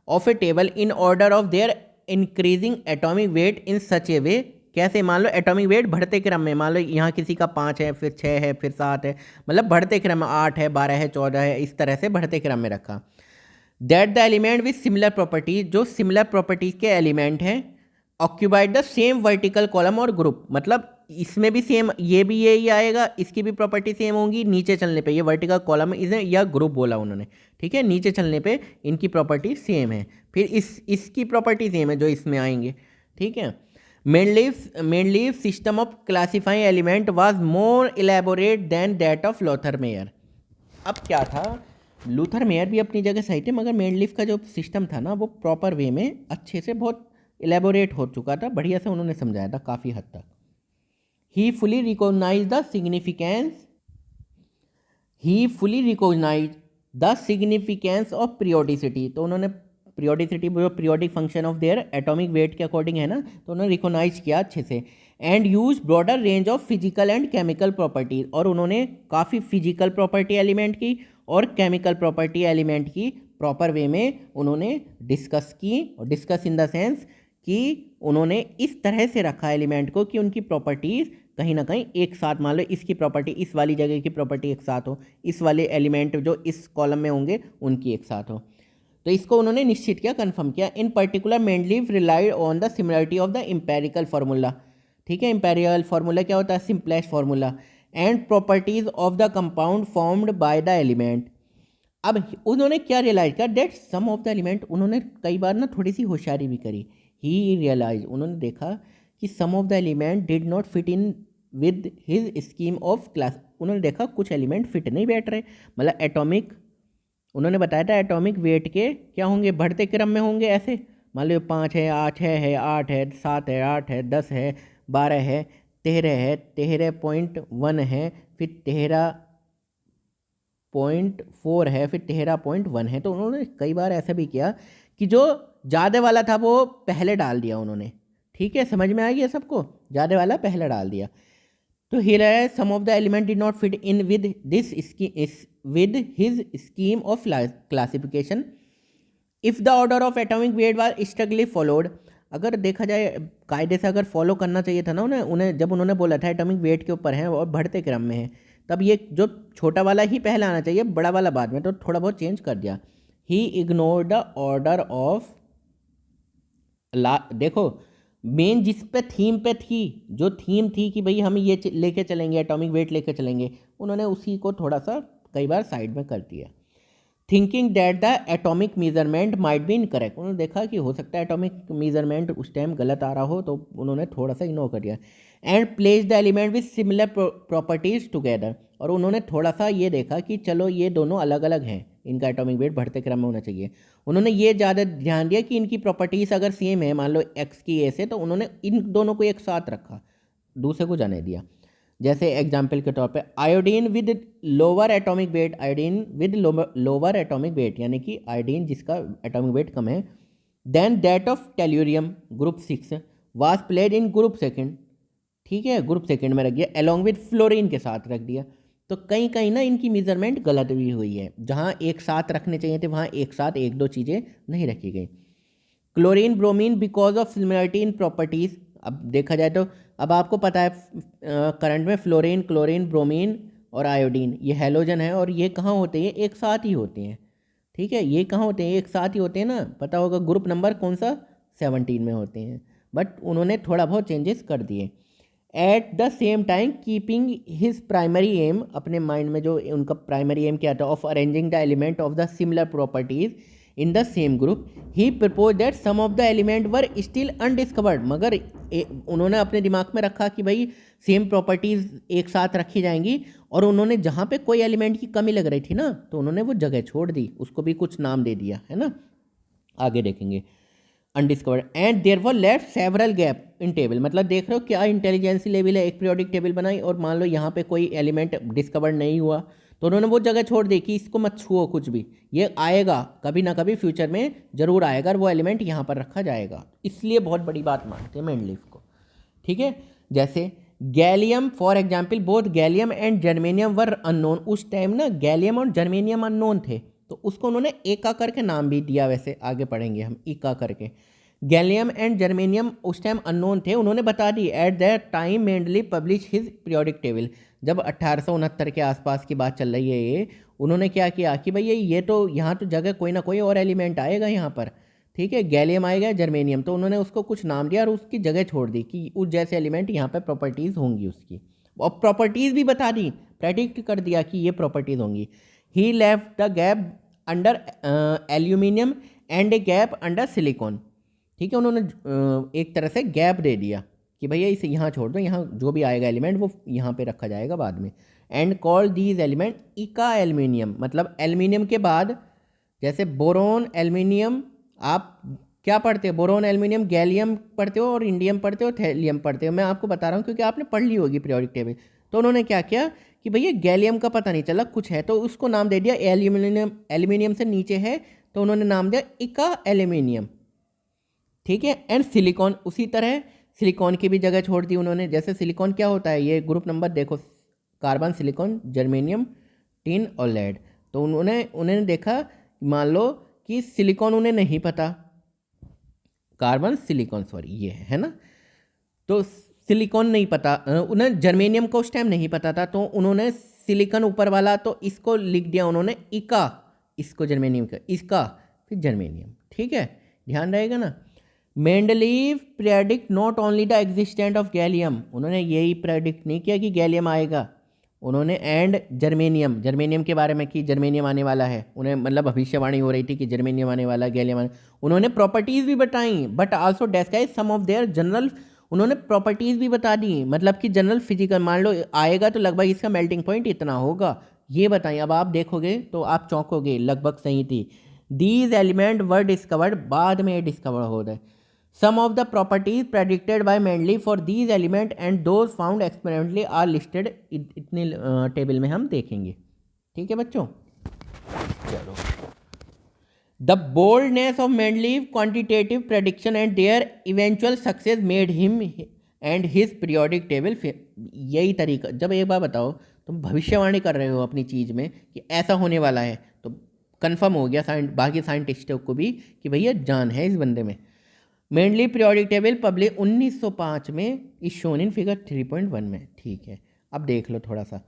of a table in order of their increasing atomic weight in such a way. कैसे, मान लो एटॉमिक वेट बढ़ते क्रम में, मान लो यहाँ किसी का 5 है, फिर 6 है, फिर 7 है, मतलब बढ़ते क्रम में 8 है, 12 है, 14 है, इस तरह से बढ़ते क्रम में रखा। That the element with similar properties, जो सिमिलर प्रॉपर्टीज के एलिमेंट हैं, occupied the same vertical column और ग्रुप। मतलब इसमें भी सेम, ये भी यही आएगा, इसकी भी प्रॉपर्टी सेम होंगी, नीचे चलने पे ये वर्टिकल कॉलम इसे या ग्रुप बोला उन्होंने, ठीक है, नीचे चलने पे इनकी प्रॉपर्टी सेम है, फिर इसकी प्रॉपर्टी सेम है जो इसमें आएंगे, ठीक है। Mendeleev system of classifying element was more elaborate than that of Lothar Meyer. अब क्या था, लूथर मेयर भी अपनी जगह सही थे, मगर मेंडलीव का जो सिस्टम था ना वो प्रॉपर वे में अच्छे से बहुत इलेबोरेट हो चुका था, बढ़िया से उन्होंने समझाया था काफ़ी हद तक। He fully recognise the significance, he fully recognise the significance of periodicity. तो उन्होंने पीरियोडिसिटी, जो periodic function of their atomic weight के अकॉर्डिंग है ना, तो उन्होंने रिकॉग्नाइज किया अच्छे से। And use broader range of physical and chemical properties, और उन्होंने काफ़ी फिजिकल प्रॉपर्टी एलिमेंट की और केमिकल प्रॉपर्टी एलिमेंट की प्रॉपर वे में उन्होंने डिस्कस की। और डिस्कस इन द सेंस कि उन्होंने इस तरह से रखा एलिमेंट को कि उनकी प्रॉपर्टीज़ कहीं ना कहीं एक साथ, मान लो इसकी प्रॉपर्टी इस वाली जगह की प्रॉपर्टी एक साथ हो, इस वाले एलिमेंट जो इस कॉलम में होंगे उनकी एक साथ हो। तो इसको उन्होंने निश्चित किया, कंफर्म किया। In particular Mendeleev relied on the similarity of the empirical formula, ठीक है, इम्पेरिकल फार्मूला क्या होता है, simplest formula, and properties of the compound formed by the element. अब उन्होंने क्या रियलाइज किया, that some of the element, उन्होंने कई बार ना थोड़ी सी होशियारी भी करी। ही रियलाइज, उन्होंने देखा कि some of the element did not fit in with his scheme of class, उन्होंने देखा कुछ एलिमेंट फिट नहीं बैठ रहे, मतलब एटॉमिक, उन्होंने बताया था एटॉमिक वेट के क्या होंगे, बढ़ते क्रम में होंगे ऐसे, मान लो 5 है, 8 है 8 है, 7 है, 8 है, 10 है, 12 है, 13 है, 13.1 है, फिर 13.4 है, फिर 13.1 है। तो उन्होंने कई बार ऐसा भी किया कि जो ज़्यादा वाला था वो पहले डाल दिया उन्होंने, ठीक है, समझ में आ गया सबको, ज़्यादा वाला पहले डाल दिया। तो here some of the element did not fit in with this with his scheme of classification if the order of atomic weight was strictly followed। अगर देखा जाए कायदे से अगर फॉलो करना चाहिए था ना उन्हें जब उन्होंने बोला था एटॉमिक वेट के ऊपर है और बढ़ते क्रम में है, तब ये जो छोटा वाला ही पहले आना चाहिए, बड़ा वाला बाद में, तो थोड़ा बहुत चेंज कर दिया। ही इग्नोर द ऑर्डर ऑफ देखो मेन जिस पे थीम पे थी, जो थीम थी कि भाई हम ये लेके चलेंगे, एटॉमिक वेट लेके चलेंगे, उन्होंने उसी को थोड़ा सा कई बार साइड में कर दिया। Thinking that the atomic measurement might be incorrect, उन्होंने देखा कि हो सकता है एटॉमिक मेजरमेंट उस टाइम गलत आ रहा हो, तो उन्होंने थोड़ा सा इग्नोर कर दिया। And place the element with similar properties together, और उन्होंने थोड़ा सा ये देखा कि चलो ये दोनों अलग अलग हैं, इनका एटॉमिक वेट बढ़ते क्रम में होना चाहिए। उन्होंने ये ज़्यादा ध्यान दिया कि इनकी प्रॉपर्टीज़ अगर सेम है, मान लो एक्स की ए से, तो उन्होंने इन दोनों को एक साथ रखा, दूसरे को जाने दिया। जैसे एग्जाम्पल के तौर पे iodine with lower atomic weight, iodine with lower atomic weight, यानी कि आयोडीन जिसका एटॉमिक वेट कम है, than that of tellurium group 6 was placed in group second, ठीक है, ग्रुप सेकंड में रख दिया, अलॉन्ग विद फ्लोरीन के साथ रख दिया। तो कहीं कहीं ना इनकी मेजरमेंट गलत भी हुई है, जहाँ एक साथ रखने चाहिए थे वहाँ एक साथ एक दो चीज़ें नहीं रखी गई। Chlorine bromine because of similarity in properties, अब देखा जाए तो अब आपको पता है करंट में फ्लोरीन, क्लोरीन, ब्रोमीन और आयोडीन ये हैलोजन है, और ये कहाँ होते हैं, एक साथ ही होते हैं, ठीक है, ये कहाँ होते हैं, एक साथ ही होते हैं ना, पता होगा ग्रुप नंबर कौन सा 17 में होते हैं, बट उन्होंने थोड़ा बहुत चेंजेस कर दिए। At the same time keeping his primary aim, अपने माइंड में जो उनका प्राइमरी एम क्या था, of arranging the element of the similar properties in the same group, he propose that some of the element were still undiscovered, मगर उन्होंने अपने दिमाग में रखा कि भाई सेम प्रॉपर्टीज एक साथ रखी जाएंगी, और उन्होंने जहाँ पे कोई एलिमेंट की कमी लग रही थी ना, तो उन्होंने वो जगह छोड़ दी, उसको भी कुछ नाम दे दिया है ना, आगे देखेंगे। Undiscovered and there were left several gap in table, मतलब देख रहे हो क्या इंटेलिजेंसी लेवल है, एक पीरियोडिक टेबल बनाई और मान लो यहाँ पे कोई एलिमेंट डिस्कवर नहीं हुआ, तो उन्होंने वो जगह छोड़ दी कि इसको मत छुओ कुछ भी, ये आएगा कभी ना कभी फ्यूचर में जरूर आएगा, और वो एलिमेंट यहाँ पर रखा जाएगा, इसलिए बहुत बड़ी बात मानते हैं मेंडलीफ को, ठीक है। जैसे gallium for example, both gallium and germanium were unknown, उस टाइम ना गैलियम और जर्मेनियम अननोन थे, तो उसको उन्होंने एका करके नाम भी दिया, वैसे आगे पढ़ेंगे हम इका करके। गैलियम एंड जर्मेनियम उस टाइम अननोन थे, उन्होंने बता दी। At that time Mendeleev publish his periodic table, जब 1869 के आसपास की बात चल रही है ये, उन्होंने क्या किया कि भाई ये तो यहाँ तो जगह कोई ना कोई और एलिमेंट आएगा यहाँ पर, ठीक है, गैलियम आएगा, जर्मेनियम, तो उन्होंने उसको कुछ नाम दिया और उसकी जगह छोड़ दी कि उस जैसे एलिमेंट यहाँ पर प्रॉपर्टीज़ होंगी उसकी, और प्रॉपर्टीज़ भी बता दी, प्रेडिक्ट कर दिया कि ये प्रॉपर्टीज़ होंगी। He left the gap under aluminium and a gap under silicon, ठीक है, उन्होंने एक तरह से गैप दे दिया कि भैया इसे यहाँ छोड़ दो, यहाँ जो भी आएगा एलिमेंट वो यहाँ पे रखा जाएगा बाद में। एंड कॉल दीज एलिमेंट इका एल्यूमिनियम, मतलब एल्यूमिनियम के बाद जैसे बोरोन एल्यूमिनियम, आप क्या पढ़ते हो, बोरोन एल्यूमिनियम, गैलियम पढ़ते हो और इंडियम पढ़ते हो, थैलियम पढ़ते हो, मैं आपको बता रहा हूँ क्योंकि आपने पढ़ ली होगी पीरियोडिक टेबल। तो उन्होंने क्या किया कि भैया गैलियम का पता नहीं चला कुछ है, तो उसको नाम दे दिया एल्यूमिनियम, एल्यूमिनियम से नीचे है तो उन्होंने नाम दिया इका एल्यूमिनियम, ठीक है। एंड सिलिकॉन उसी तरह, सिलिकॉन की भी जगह छोड़ दी उन्होंने, जैसे सिलिकॉन क्या होता है, ये ग्रुप नंबर देखो, कार्बन, सिलिकॉन, जर्मेनियम, टिन और लेड, तो उन्होंने देखा, मान लो कि सिलिकॉन उन्हें नहीं पता, कार्बन सिलिकॉन सॉरी ये है ना, तो सिलिकॉन नहीं पता उन्हें, जर्मेनियम को उस टाइम नहीं पता था, तो उन्होंने सिलिकॉन ऊपर वाला तो इसको लिख दिया उन्होंने इका, इसको जर्मेनियम का, इसका फिर जर्मेनियम, ठीक है, ध्यान रहेगा ना। Mendeleev predict not only the existent of gallium, उन्होंने यही प्रेडिक्ट नहीं किया कि गैलियम आएगा, उन्होंने एंड जर्मेनियम, जर्मेनियम के बारे में कि जर्मेनियम आने वाला है, उन्हें मतलब भविष्यवाणी हो रही थी कि जर्मेनियम आने वाला, गैलियम आने, उन्होंने प्रॉपर्टीज़ भी बताई, but also describe some of their general उन्होंने प्रॉपर्टीज़ भी बता दी, मतलब कि जनरल फिजिकल मान लो आएगा तो लगभग इसका मेल्टिंग पॉइंट इतना होगा, ये बताइए। अब आप देखोगे तो आप चौंकोगे, लगभग सही थी। दीज एलिमेंट वर डिस्कवर्ड, बाद में डिस्कवर हो रहे। Some of the properties predicted by Mendeleev for these element and those found experimentally are listed, इतने टेबल में हम देखेंगे। ठीक है बच्चों, चलो। The boldness of Mendeleev quantitative prediction and their eventual success made him and his periodic table. यही तरीका, जब एक बार बताओ तुम भविष्यवाणी कर रहे हो अपनी चीज़ में कि ऐसा होने वाला है, तो कंफर्म हो गया बाकी साइंटिस्टों को भी कि भैया जान है इस बंदे में। मेंडली पीरियोडिक टेबल पब्लिश 1905 में, इज शोन इन फिगर 3.1 में। ठीक है, अब देख लो थोड़ा सा।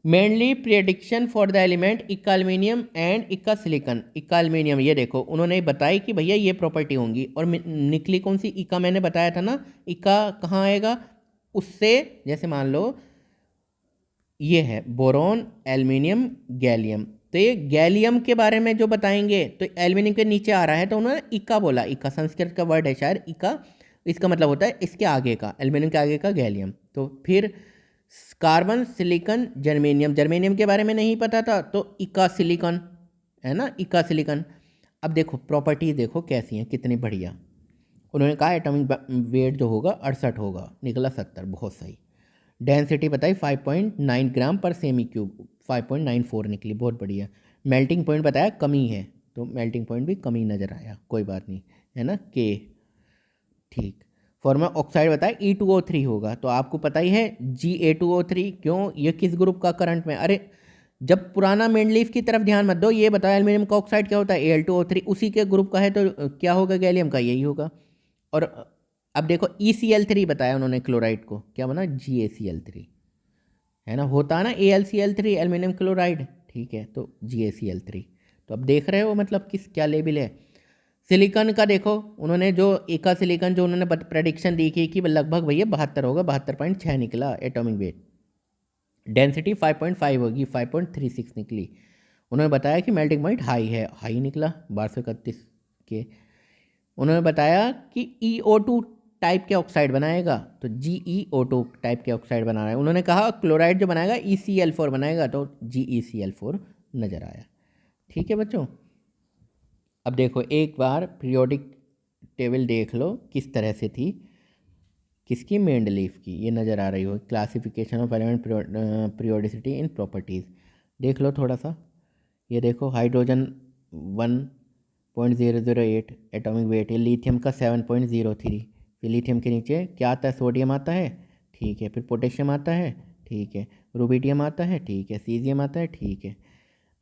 Mainly prediction for the element इक्का एल्यूमिनियम एंड इक्का सिलिकॉन। इक्का एल्यूमिनियम, ये देखो उन्होंने बताई कि भैया ये प्रॉपर्टी होंगी, और निकली कौन सी? इक्का, मैंने बताया था ना। इक्का कहाँ आएगा उससे, जैसे मान लो ये है बोरॉन, एल्यूमिनियम, गैलियम, तो ये गैलियम के बारे में जो बताएंगे, तो एल्यूमिनियम के नीचे आ रहा है तो उन्होंने इक्का बोला। इक्का संस्कृत का वर्ड है शायद, इक्का इसका मतलब होता है इसके आगे का, एल्यूमिनियम के आगे का गैलियम। तो फिर कार्बन, सिलिकॉन, जर्मेनियम, जर्मेनियम के बारे में नहीं पता था तो इक्का सिलिकॉन है ना, इक्का सिलिकॉन। अब देखो प्रॉपर्टीज देखो कैसी हैं, कितनी बढ़िया। उन्होंने कहा एटॉमिक वेट जो होगा 68 होगा, निकला 70, बहुत सही। डेंसिटी बताई 5.9 ग्राम पर सेमी क्यूब, 5.94 निकली, बहुत बढ़िया। मेल्टिंग पॉइंट बताया कमी है, तो मेल्टिंग पॉइंट भी कमी नज़र आया, कोई बात नहीं, है ना, के। ठीक। फॉर्मा ऑक्साइड बताया E2O3 होगा, तो आपको पता ही है Ga2O3, क्यों? ये किस ग्रुप का करंट में? अरे जब पुराना मेंडलीफ की तरफ ध्यान मत दो, ये बताया एल्यूमिनियम का ऑक्साइड क्या होता है, Al2O3, उसी के ग्रुप का है, तो क्या होगा? गैलियम का, यही होगा। और अब देखो ECl3 बताया उन्होंने क्लोराइड को, क्या बना? GaCl3, है ना, होता है ना AlCl3 एल्यूमिनियम क्लोराइड, ठीक है, तो GaCl3। तो अब देख रहे हो मतलब किस क्या लेवल है। सिलिकॉन का देखो, उन्होंने जो इका सिलिकॉन जो उन्होंने प्रेडिक्शन दी कि लगभग भैया 72 होगा, 72.6 निकला एटॉमिक वेट। डेंसिटी 5.5 होगी, 5.36 निकली। उन्होंने बताया कि मेल्टिंग पॉइंट हाई है, हाई निकला 1231 के। उन्होंने बताया कि EO2 टाइप के ऑक्साइड बनाएगा, तो GeO2 टाइप के ऑक्साइड बना रहा है। उन्होंने कहा क्लोराइड जो बनाएगा ECl4 बनाएगा, तो GeCl4 नज़र आया। ठीक है बच्चों, अब देखो एक बार पीरियोडिक टेबल देख लो किस तरह से थी, किसकी? मेंडलीफ की, ये नज़र आ रही हो। Classification of element periodicity in properties देख लो थोड़ा सा। ये देखो हाइड्रोजन 1.008 एटॉमिक वेट है, लिथियम का 7.03, फिर लिथियम के नीचे क्या आता है? सोडियम आता है, ठीक है, फिर पोटेशियम आता है, ठीक है, रुबिडियम आता है, ठीक है, सीजियम आता है, ठीक है,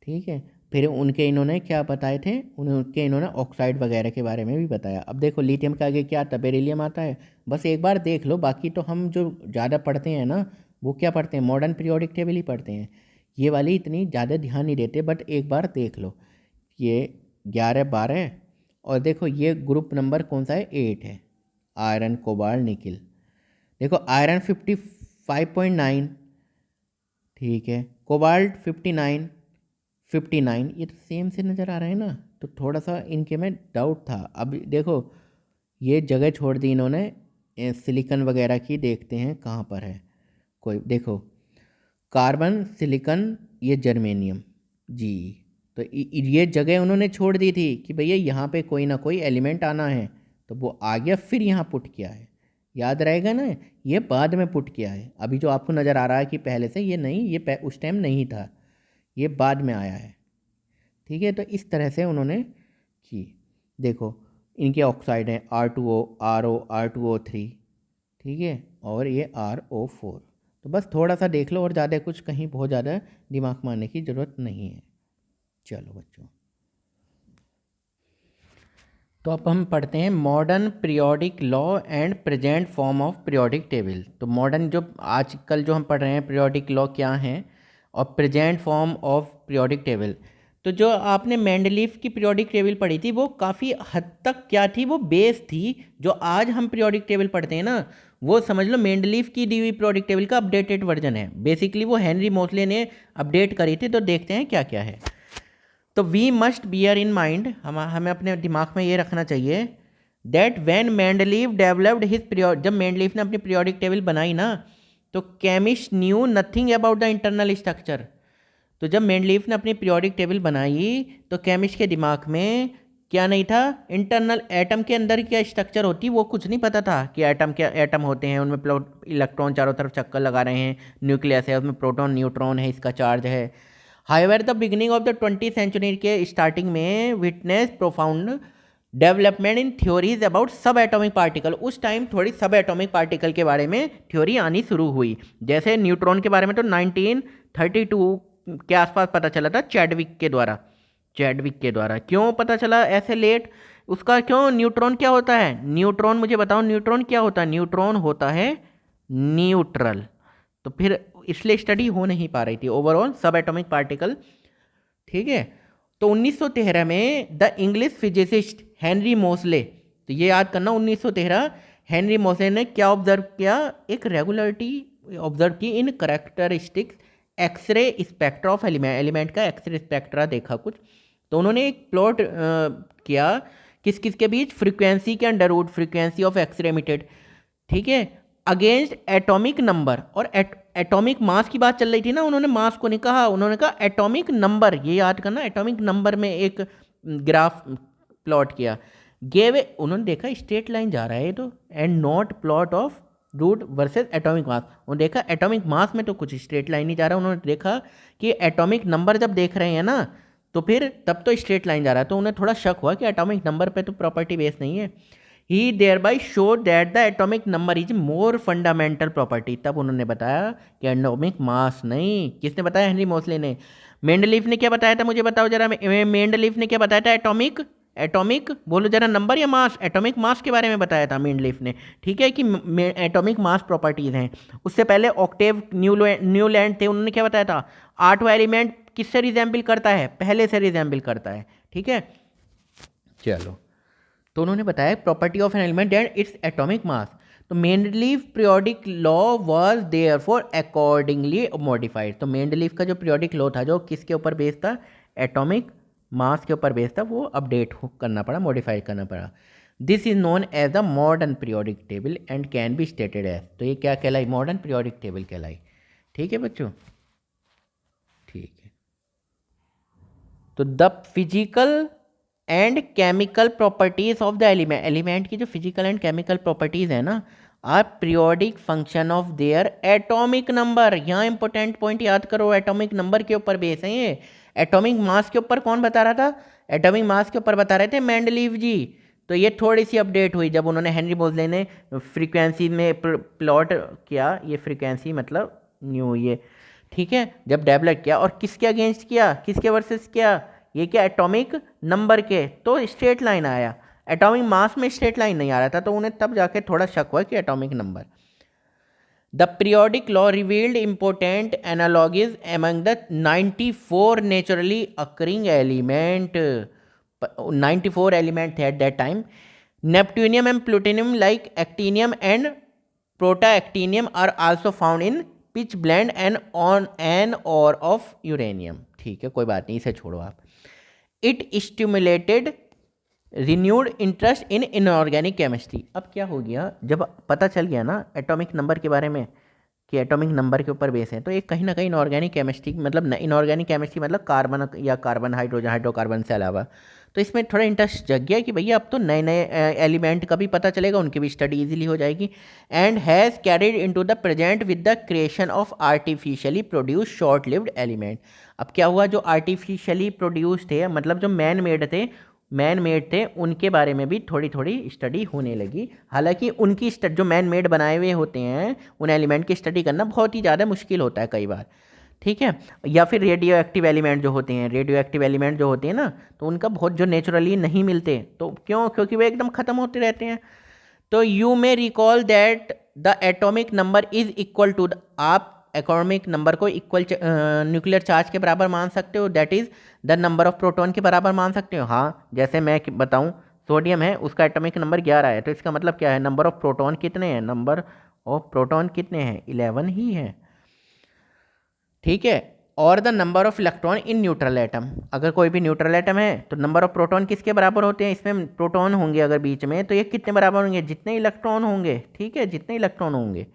ठीक है। फिर उनके इन्होंने क्या बताए थे? उनके इन्होंने ऑक्साइड वगैरह के बारे में भी बताया। अब देखो लिथियम के आगे क्या आता है? बेरिलियम आता है। बस एक बार देख लो, बाकी तो हम जो ज़्यादा पढ़ते हैं ना, वो क्या पढ़ते हैं? मॉडर्न पीरियोडिक टेबल ही पढ़ते हैं, ये वाली इतनी ज़्यादा ध्यान नहीं देते, बट एक बार देख लो। ये 11, 12, और देखो ये ग्रुप नंबर कौन सा है? 8 है, आयरन, कोबाल्ट, निकिल। देखो आयरन 55.9, ठीक है, कोबाल्ट 59, ये तो सेम से नज़र आ रहा है ना, तो थोड़ा सा इनके में डाउट था। अब देखो ये जगह छोड़ दी इन्होंने सिलिकॉन वगैरह की, देखते हैं कहाँ पर है कोई। देखो कार्बन, सिलिकॉन, ये जर्मेनियम, जी, तो ये जगह उन्होंने छोड़ दी थी कि भैया यहाँ पे कोई ना कोई एलिमेंट आना है, तो वो आ गया, फिर यहाँ पुट किया है, याद रहेगा ना, ये बाद में पुट किया है। अभी जो आपको नज़र आ रहा है कि पहले से, ये नहीं, ये उस टाइम नहीं था, ये बाद में आया है। ठीक है, तो इस तरह से उन्होंने की। देखो इनके ऑक्साइड हैं R2O, RO, R2O3, ठीक है, और ये RO4। तो बस थोड़ा सा देख लो, और ज़्यादा कुछ कहीं बहुत ज़्यादा दिमाग मारने की ज़रूरत नहीं है। चलो बच्चों, तो अब हम पढ़ते हैं modern periodic law and present form of periodic table. तो मॉडर्न जो आजकल जो हम पढ़ रहे हैं पीरियोडिक लॉ क्या हैं, और present form of periodic table. तो जो आपने मेंडलीफ की पीरियोडिक टेबल पढ़ी थी, वो काफ़ी हद तक क्या थी? वो बेस थी। जो आज हम पीरियोडिक टेबल पढ़ते हैं ना, वो समझ लो मेंडलीफ की दी हुई पीरियोडिक टेबल का अपडेटेड वर्जन है। बेसिकली वो हेनरी मोसले ने अपडेट करी थी। तो देखते हैं क्या क्या है। तो we must bear in mind, हमें अपने दिमाग में ये रखना चाहिए that when Mendeleev developed his period, जब मेंडलीव ने अपनी पीरियोडिक टेबल बनाई ना, तो chemist knew nothing about the internal structure. तो जब मेंडलीव ने अपनी पीरियोडिक टेबल बनाई तो केमिस्ट के दिमाग में क्या नहीं था, इंटरनल एटम के अंदर क्या स्ट्रक्चर होती है वो कुछ नहीं पता था कि एटम क्या एटम होते हैं, उनमें इलेक्ट्रॉन चारों तरफ चक्कर लगा रहे हैं, न्यूक्लियस है, उसमें प्रोटॉन न्यूट्रॉन है, इसका चार्ज है। However the beginning of the 20th century के स्टार्टिंग में witness profound development in theories about subatomic particle. उस टाइम थोड़ी सब एटॉमिक पार्टिकल के बारे में थ्योरी आनी शुरू हुई। जैसे न्यूट्रॉन के बारे में तो 1932 के आसपास पता चला था चैडविक के द्वारा। क्यों पता चला ऐसे लेट उसका, क्यों? न्यूट्रॉन क्या होता है? न्यूट्रॉन मुझे बताओ, न्यूट्रॉन क्या होता है? न्यूट्रॉन होता है न्यूट्रल। तो फिर इसलिए स्टडी हो नहीं पा रही थी ओवरऑल सब एटॉमिक पार्टिकल। ठीक है, तो 1913 में the English physicist Henry Mosle, तो ये याद करना 1913 हेनरी मोसले ने क्या ऑब्जर्व किया? एक रेगुलरिटी ऑब्जर्व की in characteristics X-ray spectra of element का एक्सरे स्पेक्ट्रा देखा कुछ। तो उन्होंने एक प्लॉट किया किस किस के बीच, फ्रीक्वेंसी के under root frequency of X ray emitted, ठीक है, अगेंस्ट एटॉमिक नंबर। और एटॉमिक मास की बात चल रही थी ना, उन्होंने मास को नहीं कहा, उन्होंने कहा एटॉमिक नंबर। ये याद करना, एटॉमिक नंबर में एक ग्राफ प्लॉट किया। गेव उन्होंने देखा स्ट्रेट लाइन जा रहा है तो, and not plot of root versus atomic mass. उन्होंने देखा एटॉमिक मास में तो कुछ स्ट्रेट लाइन नहीं जा रहा, उन्होंने देखा कि एटॉमिक नंबर जब देख रहे हैं ना तो फिर तब तो स्ट्रेट लाइन जा रहा है, तो उन्हें थोड़ा शक हुआ कि एटॉमिक नंबर पे तो प्रॉपर्टी बेस नहीं है। He thereby show that the atomic number is more fundamental property. तब उन्होंने बताया कि एटॉमिक मास नहीं। किसने बताया? हेनरी मोसले ने। मेंडलीफ ने क्या बताया था मुझे बताओ जरा। मेंडलीफ ने क्या बताया था? एटॉमिक बोलो जरा, नंबर या मास? एटॉमिक मास के बारे में बताया था मेंडलीफ ने, ठीक है, कि एटॉमिक मास प्रॉपर्टीज हैं। उससे पहले ऑक्टेव न्यूलैंड थे, उन्होंने क्या बताया था? आठवां एलिमेंट किससे रिजेंबल करता है? पहले से रिजेंबल करता है, ठीक है। चलो, तो उन्होंने बताया property of an element and its atomic mass. तो Mendeleev periodic law was therefore accordingly modified. तो मेंडलीव का जो पीरियोडिक लॉ था, जो किसके ऊपर बेस्ड था? एटॉमिक मास के ऊपर बेस्ड था, वो अपडेट करना पड़ा, मॉडिफाई करना पड़ा। This is known as the modern periodic table and can be stated as. तो ये क्या कहलाई? मॉडर्न पीरियोडिक टेबल कहलाई। ठीक है बच्चों, ठीक है। तो the physical and chemical properties of the element, element की जो फिजिकल एंड केमिकल प्रॉपर्टीज है ना, are periodic function of their atomic number. यहाँ इंपॉर्टेंट पॉइंट याद करो, एटॉमिक नंबर के ऊपर बेस है ये। एटॉमिक मास के ऊपर कौन बता रहा था? एटॉमिक मास के ऊपर बता रहे थे मेंडलीव जी। तो ये थोड़ी सी अपडेट हुई जब उन्होंने हेनरी मोसले ने फ्रीक्वेंसी में प्लॉट किया, ये फ्रीक्वेंसी मतलब न्यू, ये ठीक है, जब डेवलप किया। और किसके अगेंस्ट किया? किसके वर्सेस किया? ये क्या? एटॉमिक नंबर के। तो स्ट्रेट लाइन आया, एटॉमिक मास में स्ट्रेट लाइन नहीं आ रहा था, तो उन्हें तब जाके थोड़ा शक हुआ कि atomic number. The periodic law revealed important analogies among the 94 naturally occurring element. 94 element थे at that time. Neptunium and plutonium like actinium and protactinium are also found in pitchblende and on an ore of uranium. ठीक है, कोई बात नहीं, इसे छोड़ो आप। It stimulated renewed interest in inorganic chemistry. अब क्या हो गया, जब पता चल गया ना एटॉमिक नंबर के बारे में कि एटॉमिक नंबर के ऊपर बेस है, तो एक कहीं ना कहीं इनऑर्गेनिक केमिस्ट्री, मतलब इनऑर्गेनिक केमिस्ट्री मतलब कार्बन या कार्बन हाइड्रोजन हाइड्रोकार्बन से अलावा, तो इसमें थोड़ा इंटरेस्ट जग गया कि भैया अब तो नए नए एलिमेंट का भी पता चलेगा, उनकी भी स्टडी इजीली हो जाएगी। And has carried into the present with the creation of artificially produce short lived element. अब क्या हुआ, जो आर्टिफिशियली प्रोड्यूस थे, मतलब जो मैन मेड थे, उनके बारे में भी थोड़ी थोड़ी स्टडी होने लगी। हालांकि उनकी जो मैन मेड बनाए हुए होते हैं उन एलिमेंट की स्टडी करना बहुत ही ज़्यादा मुश्किल होता है कई बार, ठीक है। या फिर रेडियो एक्टिव एलिमेंट जो होते हैं ना, तो उनका बहुत जो नेचुरली नहीं मिलते, तो क्यों? क्योंकि वे एकदम ख़त्म होते रहते हैं। तो you may recall that the atomic number is equal to, आप एटॉमिक नंबर को इक्वल न्यूक्लियर चार्ज के बराबर मान सकते हो, that is the number of proton के बराबर मान सकते हो। हाँ, जैसे मैं बताऊं सोडियम है, उसका एटॉमिक नंबर 11 है, तो इसका मतलब क्या है? नंबर ऑफ प्रोटॉन कितने हैं? नंबर ऑफ प्रोटॉन कितने हैं? 11 ही है, ठीक है। और the number of electron in neutral atom, अगर कोई भी न्यूट्रल एटम है तो नंबर ऑफ प्रोटॉन किसके बराबर होते हैं, इसमें प्रोटॉन होंगे अगर बीच में तो ये कितने बराबर होंगे, जितने इलेक्ट्रॉन होंगे, ठीक है, जितने इलेक्ट्रॉन होंगे।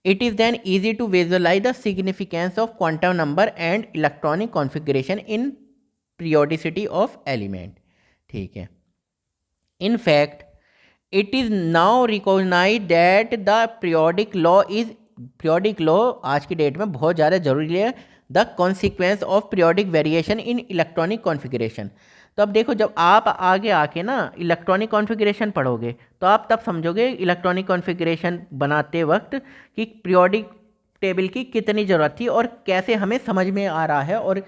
It is then easy to visualise the significance of quantum number and electronic configuration in periodicity of element, ठीक है। In fact it is now recognise that the periodic law आज की डेट में बहुत ज़्यादा जरूरी है, the consequence of periodic variation in electronic configuration. तो अब देखो, जब आप आगे आके ना इलेक्ट्रॉनिक कॉन्फ़िगरेशन पढ़ोगे तो आप तब समझोगे इलेक्ट्रॉनिक कॉन्फ़िगरेशन बनाते वक्त कि पीरियोडिक टेबल की कितनी ज़रूरत थी और कैसे हमें समझ में आ रहा है, और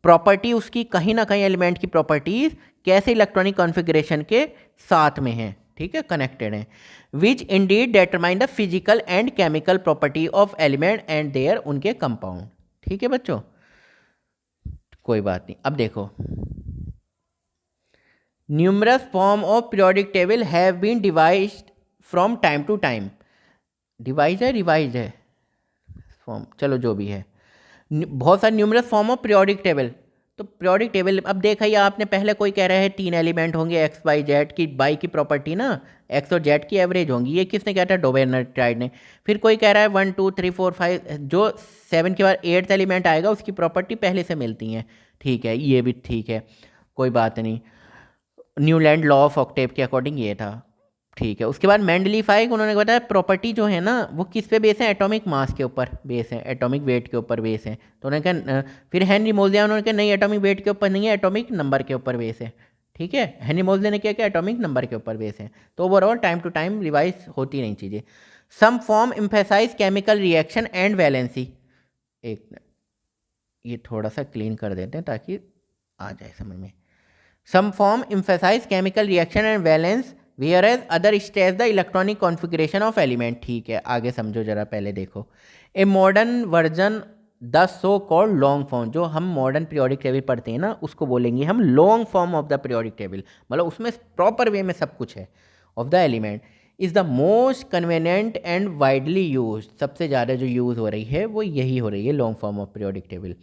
प्रॉपर्टी उसकी कहीं ना कहीं एलिमेंट की प्रॉपर्टीज़ कैसे इलेक्ट्रॉनिक कॉन्फ़िगरेशन के साथ में हैं, ठीक है, कनेक्टेड हैं, which indeed determine the physical and chemical property of element and their उनके कंपाउंड, ठीक है बच्चों, कोई बात नहीं। अब देखो, numerous form of periodic table have been devised from time to time, revise है फॉर्म, चलो जो भी है, बहुत सारे numerous form of periodic table. तो पीरियोडिक टेबल अब देखा ही आपने, पहले कोई कह रहा है 3 एलिमेंट होंगे एक्स वाई जेड की, बाई की प्रॉपर्टी ना एक्स और जेड की एवरेज होंगी, ये किसने कहा था, डोबेर्नस्टाइड ने। फिर कोई कह रहा है 1 2 3 4 5, जो 7 के बाद 8th एलिमेंट आएगा उसकी प्रॉपर्टी पहले से मिलती हैं, ठीक है, ये भी ठीक है, कोई बात नहीं। न्यूलैंड लॉ ऑफ ऑक्टेव के अकॉर्डिंग ये था, ठीक है। उसके बाद मेंडलीफाई उन्होंने बताया प्रॉपर्टी जो है ना वो किस पे बेस है, एटॉमिक मास के ऊपर बेस है, एटॉमिक वेट के ऊपर बेस है। तो उन्होंने कहा, फिर हेनरी मोल्जे उन्होंने कहा नहीं, एटॉमिक वेट के ऊपर नहीं है, एटॉमिक नंबर के ऊपर बेस है, ठीक है। हेनरी मोल्जे ने क्या किया, एटॉमिक नंबर के ऊपर बेस है। तो overall time to time revise होती नहीं चीज़ें। Some form emphasise chemical reaction and valency, एक ये थोड़ा सा क्लीन कर देते हैं ताकि आ जाए समझ में। Some form emphasise chemical reaction and valence whereas other stress the electronic configuration of element, ठीक है, आगे समझो जरा, पहले देखो। A modern version the so called long form, जो हम मॉडर्न पीरियोडिक टेबल पढ़ते हैं ना उसको बोलेंगे हम long form of the periodic table, मतलब उसमें प्रॉपर वे में सब कुछ है of the element, is the most convenient and widely use, सबसे ज़्यादा जो यूज़ हो रही है वो यही हो रही है long form of periodic table.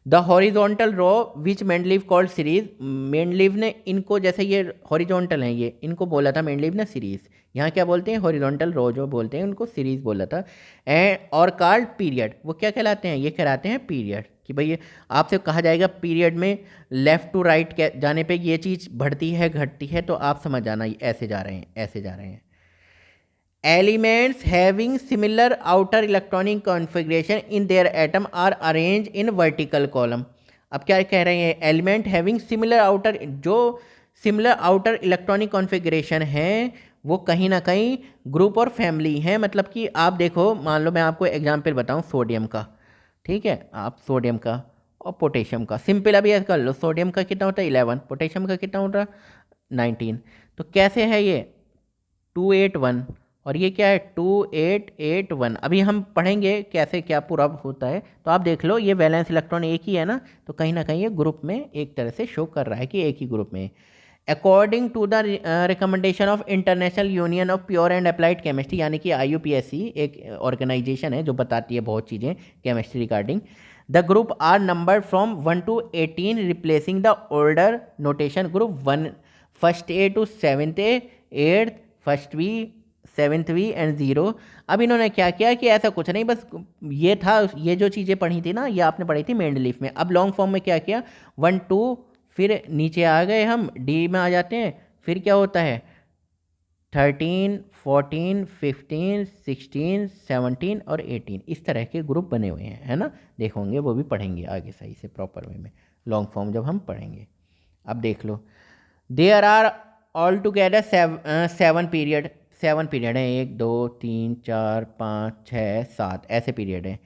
The horizontal raw which Mendeleev called series, Mendeleev ने इनको, जैसे ये हॉरिजॉन्टल हैं ये, इनको बोला था मेंडलीव ने सीरीज, यहाँ क्या बोलते हैं हॉरिजॉन्टल रॉ जो बोलते हैं उनको सीरीज बोला था। एंड और कॉल्ड पीरियड, वो क्या कहलाते हैं, ये कहलाते हैं पीरियड, कि भाई ये आपसे कहा जाएगा पीरियड में लेफ़्ट टू राइट जाने पे ये चीज़ बढ़ती है घटती है, तो आप समझ जाना ऐसे जा रहे हैं, ऐसे जा रहे हैं। Elements having similar outer electronic configuration in their atom are arranged in vertical column। अब क्या कह रहे हैं, एलिमेंट हैविंग सिमिलर आउटर, जो सिमिलर आउटर इलेक्ट्रॉनिक कॉन्फ़िगरेशन है वो कहीं ना कहीं ग्रुप और फैमिली हैं। मतलब कि आप देखो, मान लो मैं आपको एग्जांपल बताऊं सोडियम का, ठीक है, आप सोडियम का और पोटेशियम का सिंपल अभी ऐसा कर लो, सोडियम का कितना होता है 11, पोटेशियम का कितना होता है 19। तो कैसे है ये 281 और ये क्या है 2881। अभी हम पढ़ेंगे कैसे क्या पूरा होता है, तो आप देख लो ये वैलेंस इलेक्ट्रॉन एक ही है ना, तो कहीं ना कहीं ये ग्रुप में एक तरह से शो कर रहा है कि एक ही ग्रुप में। According to the recommendation of International Union of Pure and Applied Chemistry, यानी कि IUPAC एक ऑर्गेनाइजेशन है जो बताती है बहुत चीज़ें chemistry regarding, the group are number from 1 to 18 replacing the older notation group 1 first A to 7th A 8th first B 7th B and 0। अब इन्होंने क्या किया कि ऐसा कुछ नहीं, बस ये था, ये जो चीज़ें पढ़ी थी ना ये आपने पढ़ी थी मेंडलीफ में। अब लॉन्ग फॉर्म में क्या किया 1 2, फिर नीचे आ गए हम D में आ जाते हैं, फिर क्या होता है 13 14 15 16 17 और 18, इस तरह के ग्रुप बने हुए हैं, है ना, देखोगे वो भी पढ़ेंगे आगे सही से प्रॉपर वे में लॉन्ग फॉर्म जब हम पढ़ेंगे। अब देख लो, there are all together 7 period, 7 period हैं, 1 2 3 4 5 6 7 ऐसे पीरियड हैं।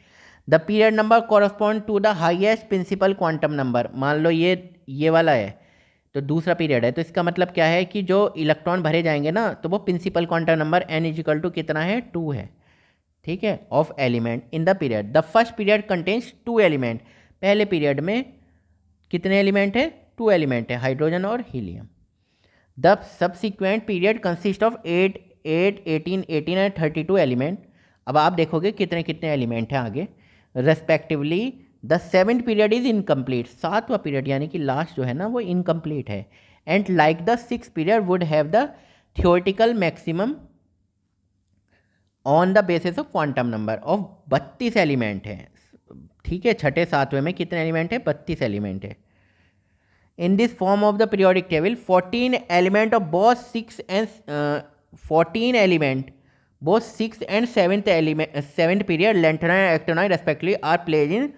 The period number correspond to the highest principal quantum number, मान लो ये वाला है तो दूसरा पीरियड है, तो इसका मतलब क्या है कि जो इलेक्ट्रॉन भरे जाएंगे ना तो वो principal quantum number n is equal to कितना है 2 है, ठीक है, of element in the period. The first period contains 2 element, पहले पीरियड में कितने एलिमेंट है 2 एलिमेंट है, हाइड्रोजन और helium. The subsequent period consist of 8 8 18 18 and 32 element. अब आप देखोगे कितने कितने एलिमेंट हैं आगे, respectively the seventh period is incomplete, सातवां पीरियड यानी कि लास्ट जो है ना वो इनकम्प्लीट है। And like the six period would have the theoretical maximum on the basis of quantum number of 32 element है। ठीक है, छठे सातवें में कितने एलिमेंट है? 32 एलिमेंट है। In this form of the periodic table, 14 element of both 6 and 14 element both 6th and 7th element 7th period lanthanide and actinide respectively are placed in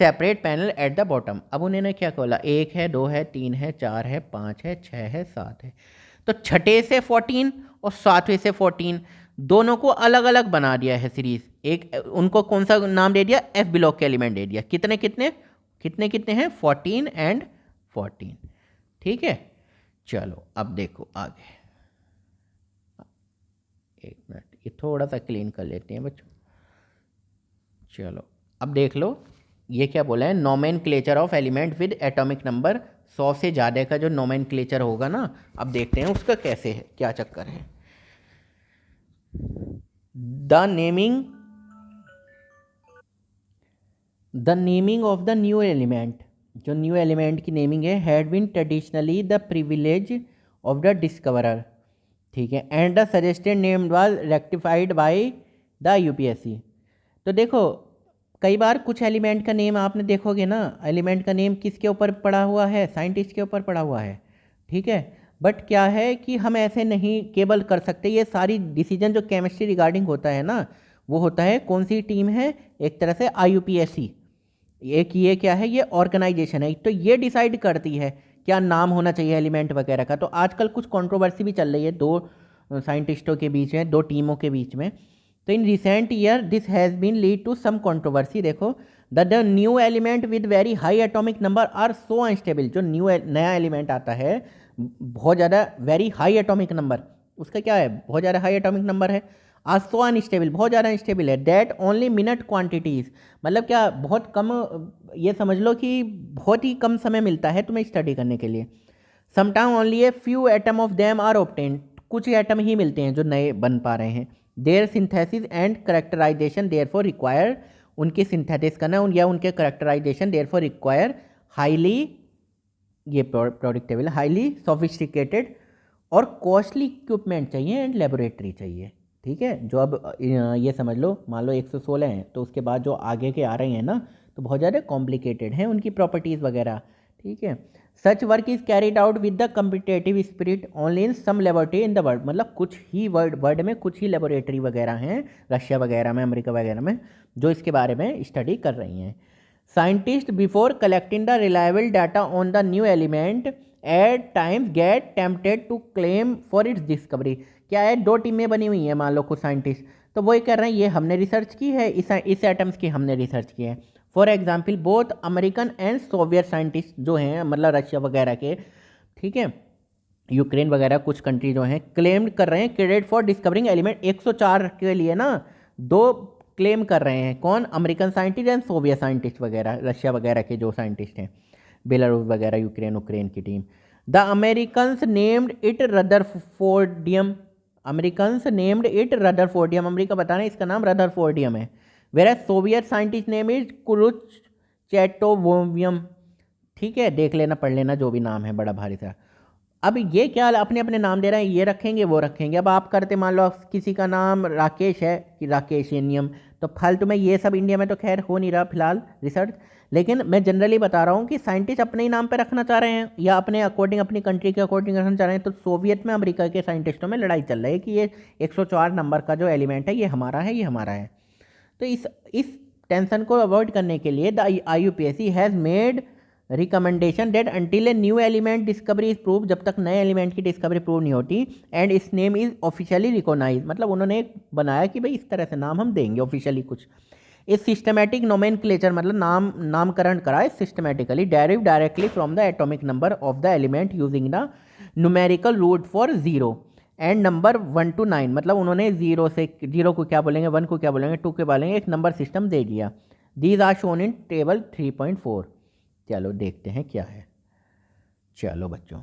separate panel at the bottom। अब उन्होंने क्या बोला? 1 है, 2 है, 3 है, 4 है, 5 है, 6 है, 7 है। तो छठे से 14 और सातवें से 14 दोनों को अलग अलग बना दिया है सीरीज। एक उनको कौन सा नाम दे दिया? एफ ब्लॉक के एलिमेंट दे दिया। कितने कितने कितने कितने हैं? 14 एंड 14। ठीक है, चलो अब देखो आगे। एक मिनट, ये थोड़ा सा क्लीन कर लेते हैं बच्चों। चलो अब देख लो, ये क्या बोला है? Nomenclature of element with atomic number. 100 से ज़्यादा का जो नोमेनक्लेचर होगा ना, अब देखते हैं उसका कैसे है, क्या चक्कर है। The naming of the new element, जो न्यू एलिमेंट की नेमिंग है, had been traditionally the privilege of the discoverer. ठीक है, and the suggested name was rectified by the UPSC. तो देखो, कई बार कुछ एलिमेंट का नेम आपने देखोगे ना, एलिमेंट का नेम किसके ऊपर पड़ा हुआ है? साइंटिस्ट के ऊपर पड़ा हुआ है। ठीक है, बट क्या है कि हम ऐसे नहीं केवल कर सकते। ये सारी डिसीजन जो केमिस्ट्री रिगार्डिंग होता है ना, वो होता है कौन सी टीम है? एक तरह से आईयूपीएससी। एक ये क्या है? ये ऑर्गेनाइजेशन है, तो ये डिसाइड करती है क्या नाम होना चाहिए एलिमेंट वगैरह का। तो आजकल कुछ कंट्रोवर्सी भी चल रही है दो साइंटिस्टों के बीच में, दो टीमों के बीच में। तो in recent year this has been lead to some controversy. देखो, the new element with very high atomic number are so unstable. जो नया एलिमेंट आता है बहुत ज़्यादा वेरी हाई एटॉमिक नंबर, उसका क्या है? बहुत ज़्यादा हाई एटॉमिक नंबर है। आर सो अनस्टेबल, बहुत ज़्यादा अनस्टेबल है। डेट ओनली मिनट क्वांटिटीज़, मतलब क्या? बहुत कम, ये समझ लो कि बहुत ही कम समय मिलता है तुम्हें स्टडी करने के लिए। Sometime only a few atom of them are obtained, कुछ एटम ही मिलते हैं जो नए बन पा रहे हैं। Their synthesis and characterization therefore require, उनकी सिंथेसिस करना या उनके characterization therefore require highly, ये प्रोडिक्टेबल, हाईली सोफिस्टिकेटेड और कॉस्टली इक्विपमेंट चाहिए एंड लेबोरेटरी चाहिए। ठीक है, जो अब ये समझ लो, मान लो 116 हैं, तो उसके बाद जो आगे के आ रहे हैं ना, तो बहुत ज़्यादा कॉम्प्लिकेटेड हैं उनकी प्रॉपर्टीज़ वगैरह। ठीक है, such work is carried out with the competitive spirit only in some laboratory in the world. मतलब कुछ ही वर्ल्ड में कुछ ही लेबोरेटरी वगैरह हैं, रशिया वगैरह में, अमेरिका वगैरह में, जो इसके बारे में स्टडी कर रही हैं। Scientist before collecting the reliable data on the new element at times get tempted to claim for its discovery. क्या है? दो टीमें बनी हुई हैं, मान लो कुछ साइंटिस्ट, तो वो ये कह रहे हैं ये हमने रिसर्च की है, इस एटम्स की हमने रिसर्च की है। For example both American and Soviet scientist जो हैं, मतलब रशिया वगैरह के, ठीक है, यूक्रेन वगैरह कुछ कंट्री जो हैं, क्लेम कर रहे हैं क्रेडिट फॉर डिस्कवरिंग एलिमेंट। 104 के लिए ना दो क्लेम कर रहे हैं, कौन? American scientist and Soviet scientist वगैरह, रशिया वगैरह के जो साइंटिस्ट हैं, बेलारूस वगैरह, यूक्रेन की टीम। The Americans named it rutherfordium, Americans named it rutherfordium, America बता रहे हैं इसका नाम रदरफोर्डियम है। Where Soviet scientist name is kurchatovium. ठीक है, देख लेना, पढ़ लेना, जो भी नाम है बड़ा भारी सा। अब ये क्या अपने अपने नाम दे रहे हैं, ये रखेंगे वो रखेंगे। अब आप करते, मान लो किसी का नाम राकेश है कि राकेशनियम, तो फालतू में ये सब इंडिया में तो खैर हो नहीं रहा फिलहाल रिसर्च, लेकिन मैं जनरली बता रहा हूँ कि साइंटिस्ट अपने ही नाम पे रखना चाह रहे हैं या अपने अकॉर्डिंग, अपनी कंट्री के अकॉर्डिंग रखना चाह रहे हैं। तो सोवियत में अमेरिका के साइंटिस्टों में लड़ाई चल रही है कि ये 104 नंबर का जो एलिमेंट है ये हमारा है, ये हमारा है। तो इस टेंशन को अवॉइड करने के लिए the IUPSC has made recommendation that until a new element discovery is prove, जब तक नए एलिमेंट की डिस्कवरी प्रूव नहीं होती, एंड इस नेम इज ऑफिशियली रिकॉग्नाइज, मतलब उन्होंने एक बनाया कि भाई इस तरह से नाम हम देंगे ऑफिशियली कुछ। इस सिस्टमैटिक नोमेनक्लेचर, मतलब नामकरण कराए systematically, derive directly from the atomic number of the element using the numerical root for 0 and number 1 to 9, मतलब उन्होंने 0 को क्या बोलेंगे, 1 को क्या बोलेंगे, 2 के बोलेंगे, एक नंबर सिस्टम दे दिया। These are shown in table 3.4। चलो देखते हैं क्या है। चलो बच्चों,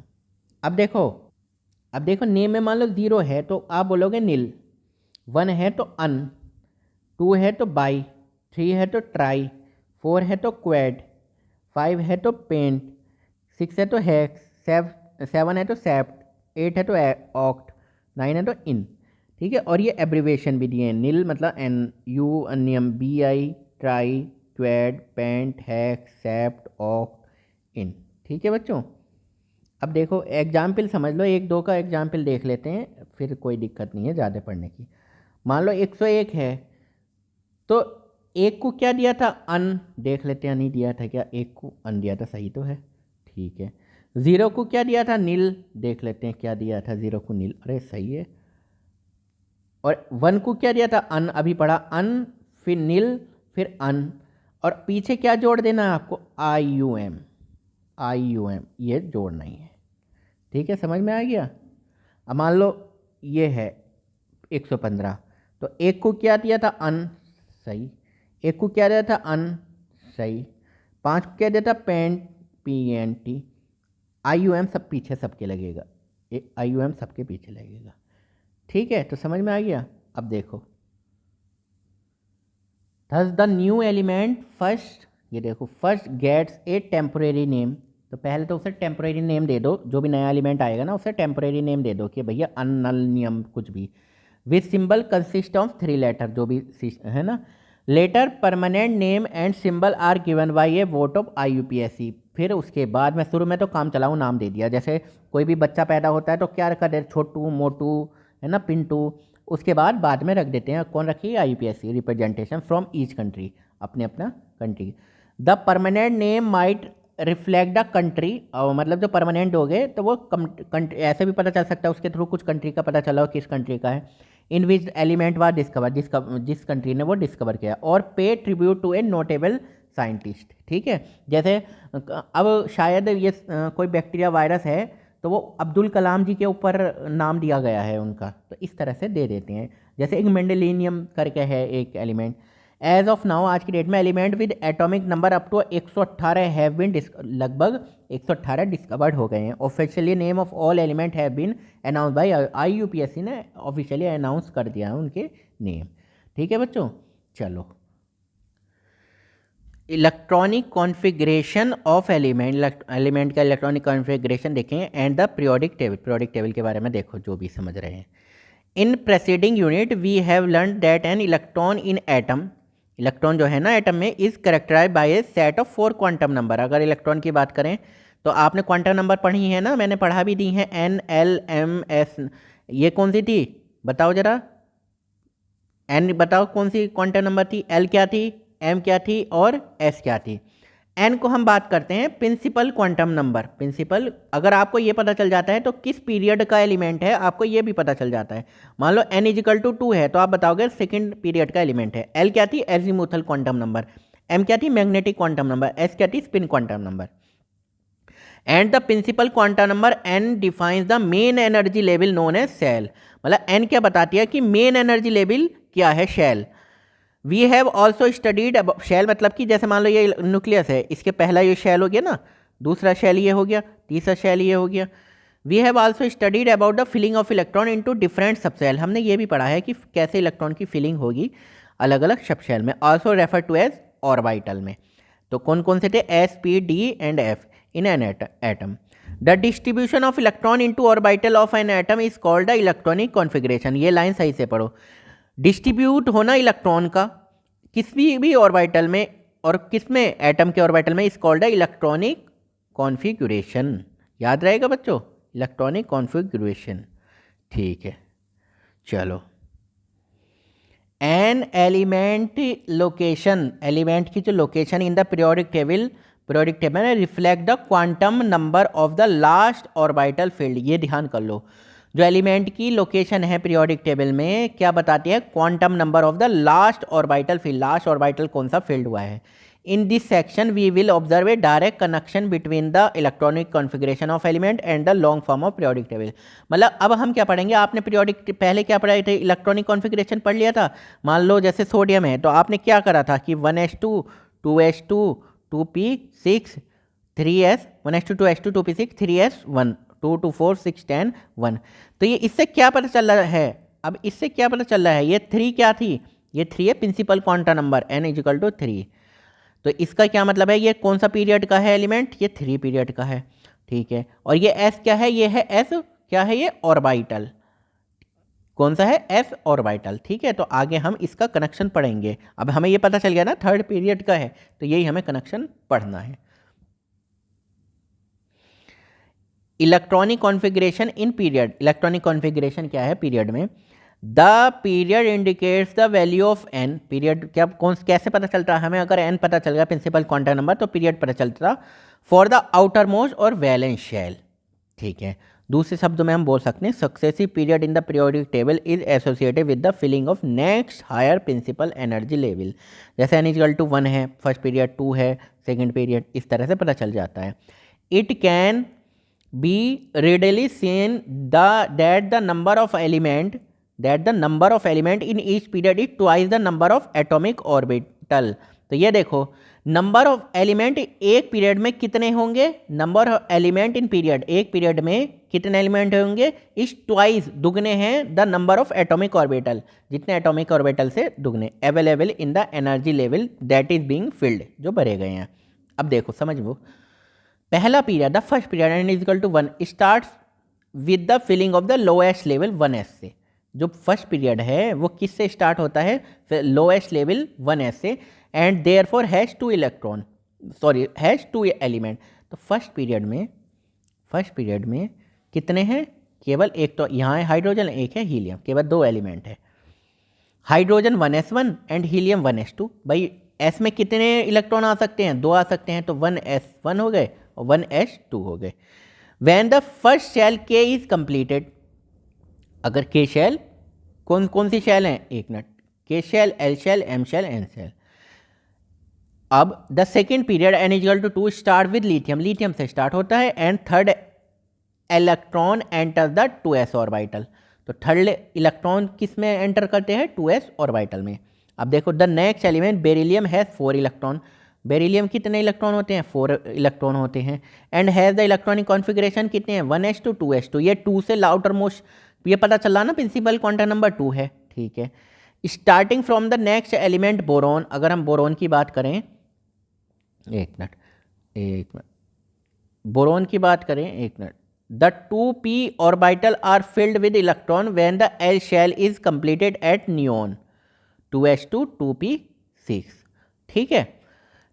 अब देखो नेम में मान लो 0 है तो आप बोलोगे नील, 1 है तो अन, 2 है तो बाई, 3 है तो ट्राई, 4 है तो क्वेड, 5 है तो पेंट, 6 है तो हेक्स, 7 है तो सेप्ट, 8 है तो ऑक्ट, 9 है तो इन। ठीक है, और ये एब्रीवेशन भी दिए हैं। निल मतलब एन, यू अन्यम, bi i tri, quad, pent, hex, sept, oct, enn. ठीक है बच्चों, अब देखो एग्जाम्पल समझ लो, एक दो का एग्जाम्पल देख लेते हैं, फिर कोई दिक्कत नहीं है ज़्यादा पढ़ने की। मान लो 101 है, तो एक को क्या दिया था, अन, देख लेते हैं, नहीं दिया था क्या, एक को अन दिया था, सही तो है, ठीक है। 0 को क्या दिया था, नील, देख लेते हैं क्या दिया था, 0 को नील, अरे सही है। और 1 को क्या दिया था, अन, अभी पढ़ा, अन, फिर नील, फिर अन, और पीछे क्या जोड़ देना है आपको, IUM, IUM ये जोड़ना ही है। ठीक है, समझ में आ गया। अब मान लो ये है 115, तो एक को क्या दिया था, अन, सही, एक को क्या दिया था, अन, सही, 5 को क्या दिया था, पेंट, PNT, IUM सब पीछे सबके लगेगा, IUM सबके पीछे लगेगा। ठीक है, तो समझ में आ गया। अब देखो, thus the new element first, ये देखो, फर्स्ट गेट्स ए टेम्पोरेरी नेम, तो पहले तो उसे टेम्पोरेरी नेम दे दो, जो भी नया एलिमेंट आएगा ना उसे टेम्पोरेरी नेम दे दो कि भैया अननियम कुछ भी, with symbol consist of 3 letter, जो भी है ना। Letter permanent name and symbol are given by a vote of IUPAC। फिर उसके बाद में शुरू में तो काम चलाऊ नाम दे दिया, जैसे कोई भी बच्चा पैदा होता है तो क्या रखा दे, छोटू, मोटू, है ना, पिंटू। उसके बाद में रख देते हैं, कौन रखिए, IUPAC, representation from each country, अपने अपना country. The permanent name might reflect the country, मतलब जो परमानेंट हो गए तो वो ऐसे भी पता चल सकता है उसके थ्रू, कुछ कंट्री का पता चला हो किस कंट्री का है, in which element was discover, जिस कंट्री ने वो डिस्कवर किया, और pay tribute to a notable scientist. ठीक है, जैसे अब शायद ये कोई बैक्टीरिया वायरस है तो वो अब्दुल कलाम जी के ऊपर नाम दिया गया है उनका, तो इस तरह से दे देते हैं। जैसे एक मेंडेलिनियम करके है एक एलिमेंट, एज ऑफ नाउ, आज की डेट में element with atomic number up to 118 have been, लगभग 118 डिस्कवर्ड हो गए हैं। Officially name of all element have been announce by IUPAC ने ऑफिशियली अनाउंस कर दिया है उनके नेम। ठीक है बच्चों, चलो, electronic configuration of element, element का इलेक्ट्रॉनिक कॉन्फ़िगरेशन देखें, एंड द पीरियोडिक टेबल के बारे में देखो, जो भी समझ रहे हैं। In preceding unit we have learn that N electron in atom, electron जो है ना एटम में, is characterized by a set of 4 quantum number. अगर इलेक्ट्रॉन की बात करें तो आपने क्वांटम नंबर पढ़ी है ना, मैंने पढ़ा भी दी है, N, L, M, S, ये कौन सी थी बताओ जरा, N बताओ कौन सी क्वांटम नंबर थी, L क्या थी, M क्या थी, और S क्या थी। N को हम बात करते हैं प्रिंसिपल क्वांटम नंबर, प्रिंसिपल, अगर आपको ये पता चल जाता है तो किस पीरियड का एलिमेंट है आपको ये भी पता चल जाता है। मान लो n = 2 है तो आप बताओगे सेकंड पीरियड का एलिमेंट है। L क्या थी, एजीमुथल क्वांटम नंबर, M क्या थी, मैग्नेटिक क्वांटम नंबर, S क्या थी, spin quantum number. And the principal quantum number n defines the main energy level known as shell, मतलब n क्या बताती है कि मेन एनर्जी लेवल क्या है, shell. We have also studied, shell मतलब कि जैसे मान लो ये न्यूक्लियस है, इसके पहला ये शेल हो गया ना, दूसरा शेल ये हो गया, तीसरा शेल ये हो गया। We have also studied about the filling of electron into different subshell, हमने ये भी पढ़ा है कि कैसे इलेक्ट्रॉन की फिलिंग होगी अलग अलग सबसेल में, also refer to as orbital में। तो कौन कौन से थे, S, P, D and F in an atom. The distribution of electron into orbital of an atom is called the electronic configuration. ये लाइन सही से पढ़ो, डिस्ट्रीब्यूट होना इलेक्ट्रॉन का किसी भी ऑर्बिटल में और किस में, एटम के ऑर्बिटल में, is called the electronic configuration. याद रहेगा बच्चों, इलेक्ट्रॉनिक कॉन्फिगरेशन। ठीक है, चलो, एन एलिमेंट लोकेशन, एलिमेंट की जो location in the periodic table में reflect the quantum number of the last orbital filled. ये ध्यान कर लो, जो एलिमेंट की लोकेशन है पीरियोडिक टेबल में क्या बताती है, quantum number of the last orbital filled, last orbital कौन सा फील्ड हुआ है। In this section we will observe a direct connection between the electronic configuration of element and the long form of periodic table. मतलब अब हम क्या पढ़ेंगे, आपने पीरियोडिक पहले क्या पढ़ाए थे, इलेक्ट्रॉनिक कॉन्फिगरेशन पढ़ लिया था। मान लो जैसे सोडियम है तो आपने क्या करा था कि 1s2 2s2 2p6 3s 1s2 2s2 2p6 3s1 2 2 4 6 10 1। तो ये इससे क्या पता चल रहा है, अब इससे क्या पता चल रहा है, ये 3 क्या थी, ये 3 है प्रिंसिपल क्वांटम नंबर, n = 3। तो इसका क्या मतलब है, ये कौन सा पीरियड का है एलिमेंट, ये 3 पीरियड का है, ठीक है। और ये एस क्या है, ये है एस क्या है, ये ऑर्बिटल, कौन सा है, एस ऑर्बिटल, ठीक है। तो आगे हम इसका कनेक्शन पढ़ेंगे। अब हमें ये पता चल गया ना 3rd पीरियड का है, तो यही हमें कनेक्शन पढ़ना है। Electronic configuration in period, electronic configuration क्या है पीरियड में, the period indicates the value of n, period क्या कौन कैसे पता चलता है हमें, अगर एन पता चल गया प्रिंसिपल क्वांटम नंबर तो पीरियड पता चलता फॉर द आउटर मोस्ट और वैलेंस शेल, ठीक है। दूसरे शब्दों में हम बोल सकते हैं successive period in the periodic table is associated with the filling of next higher principal energy level, जैसे एन इक्वल टू 1 है फर्स्ट पीरियड, 2 है सेकंड पीरियड, इस तरह से पता चल जाता है। It can be readily seen that the number of element in each period is twice the number of atomic orbital। तो ये देखो नंबर ऑफ एलिमेंट एक पीरियड में कितने होंगे, number of element in period, एक पीरियड में कितने एलिमेंट होंगे, इस ट्वाइस दुगने हैं the number of atomic orbital, जितने एटॉमिक ऑर्बिटल से दुगने, available in the energy level that is being filled, जो भरे गए हैं। अब देखो समझ लो, पहला period the first period n is equal to 1 start with the filling of the lowest level 1s से, जो फर्स्ट पीरियड है वो किससे स्टार्ट होता है, लोएस्ट लेवल 1s से, and therefore has 2 electron, sorry has 2 element. तो फर्स्ट पीरियड में कितने हैं, केवल एक, तो यहाँ है हाइड्रोजन, एक है हीलियम, केवल 2 एलिमेंट है, hydrogen 1s1 and helium 1s2। भाई एस में कितने इलेक्ट्रॉन आ सकते हैं, 2 आ सकते हैं, तो 1s1 हो गए और 1s2 हो गए। वैन द फर्स्ट शेल के इज कंप्लीटेड, अगर के शेल कौन सी शेल हैं, एक minute, K shell, L shell, M shell, N shell. अब the second period n equal to 2 start with lithium से स्टार्ट होता है, and third electron enter the 2s orbital. तो थर्ड इलेक्ट्रॉन किस में एंटर करते हैं, 2s ऑर्बिटल में। अब देखो the next element beryllium has 4 electron, beryllium कितने इलेक्ट्रॉन होते हैं, 4 इलेक्ट्रॉन होते हैं, and has the electronic configuration कितने हैं, 1s2 2s2, ये 2 से आउटर मोस्ट, ये पता चला ना प्रिंसिपल क्वांटम नंबर 2 है, ठीक है। Starting from the next element boron, अगर हम बोरोन की बात करें, एक मिनट, बोरोन की बात करें, एक minute, the 2p orbital are filled with electron when the L shell is completed at neon 2s2 2p6, ठीक है।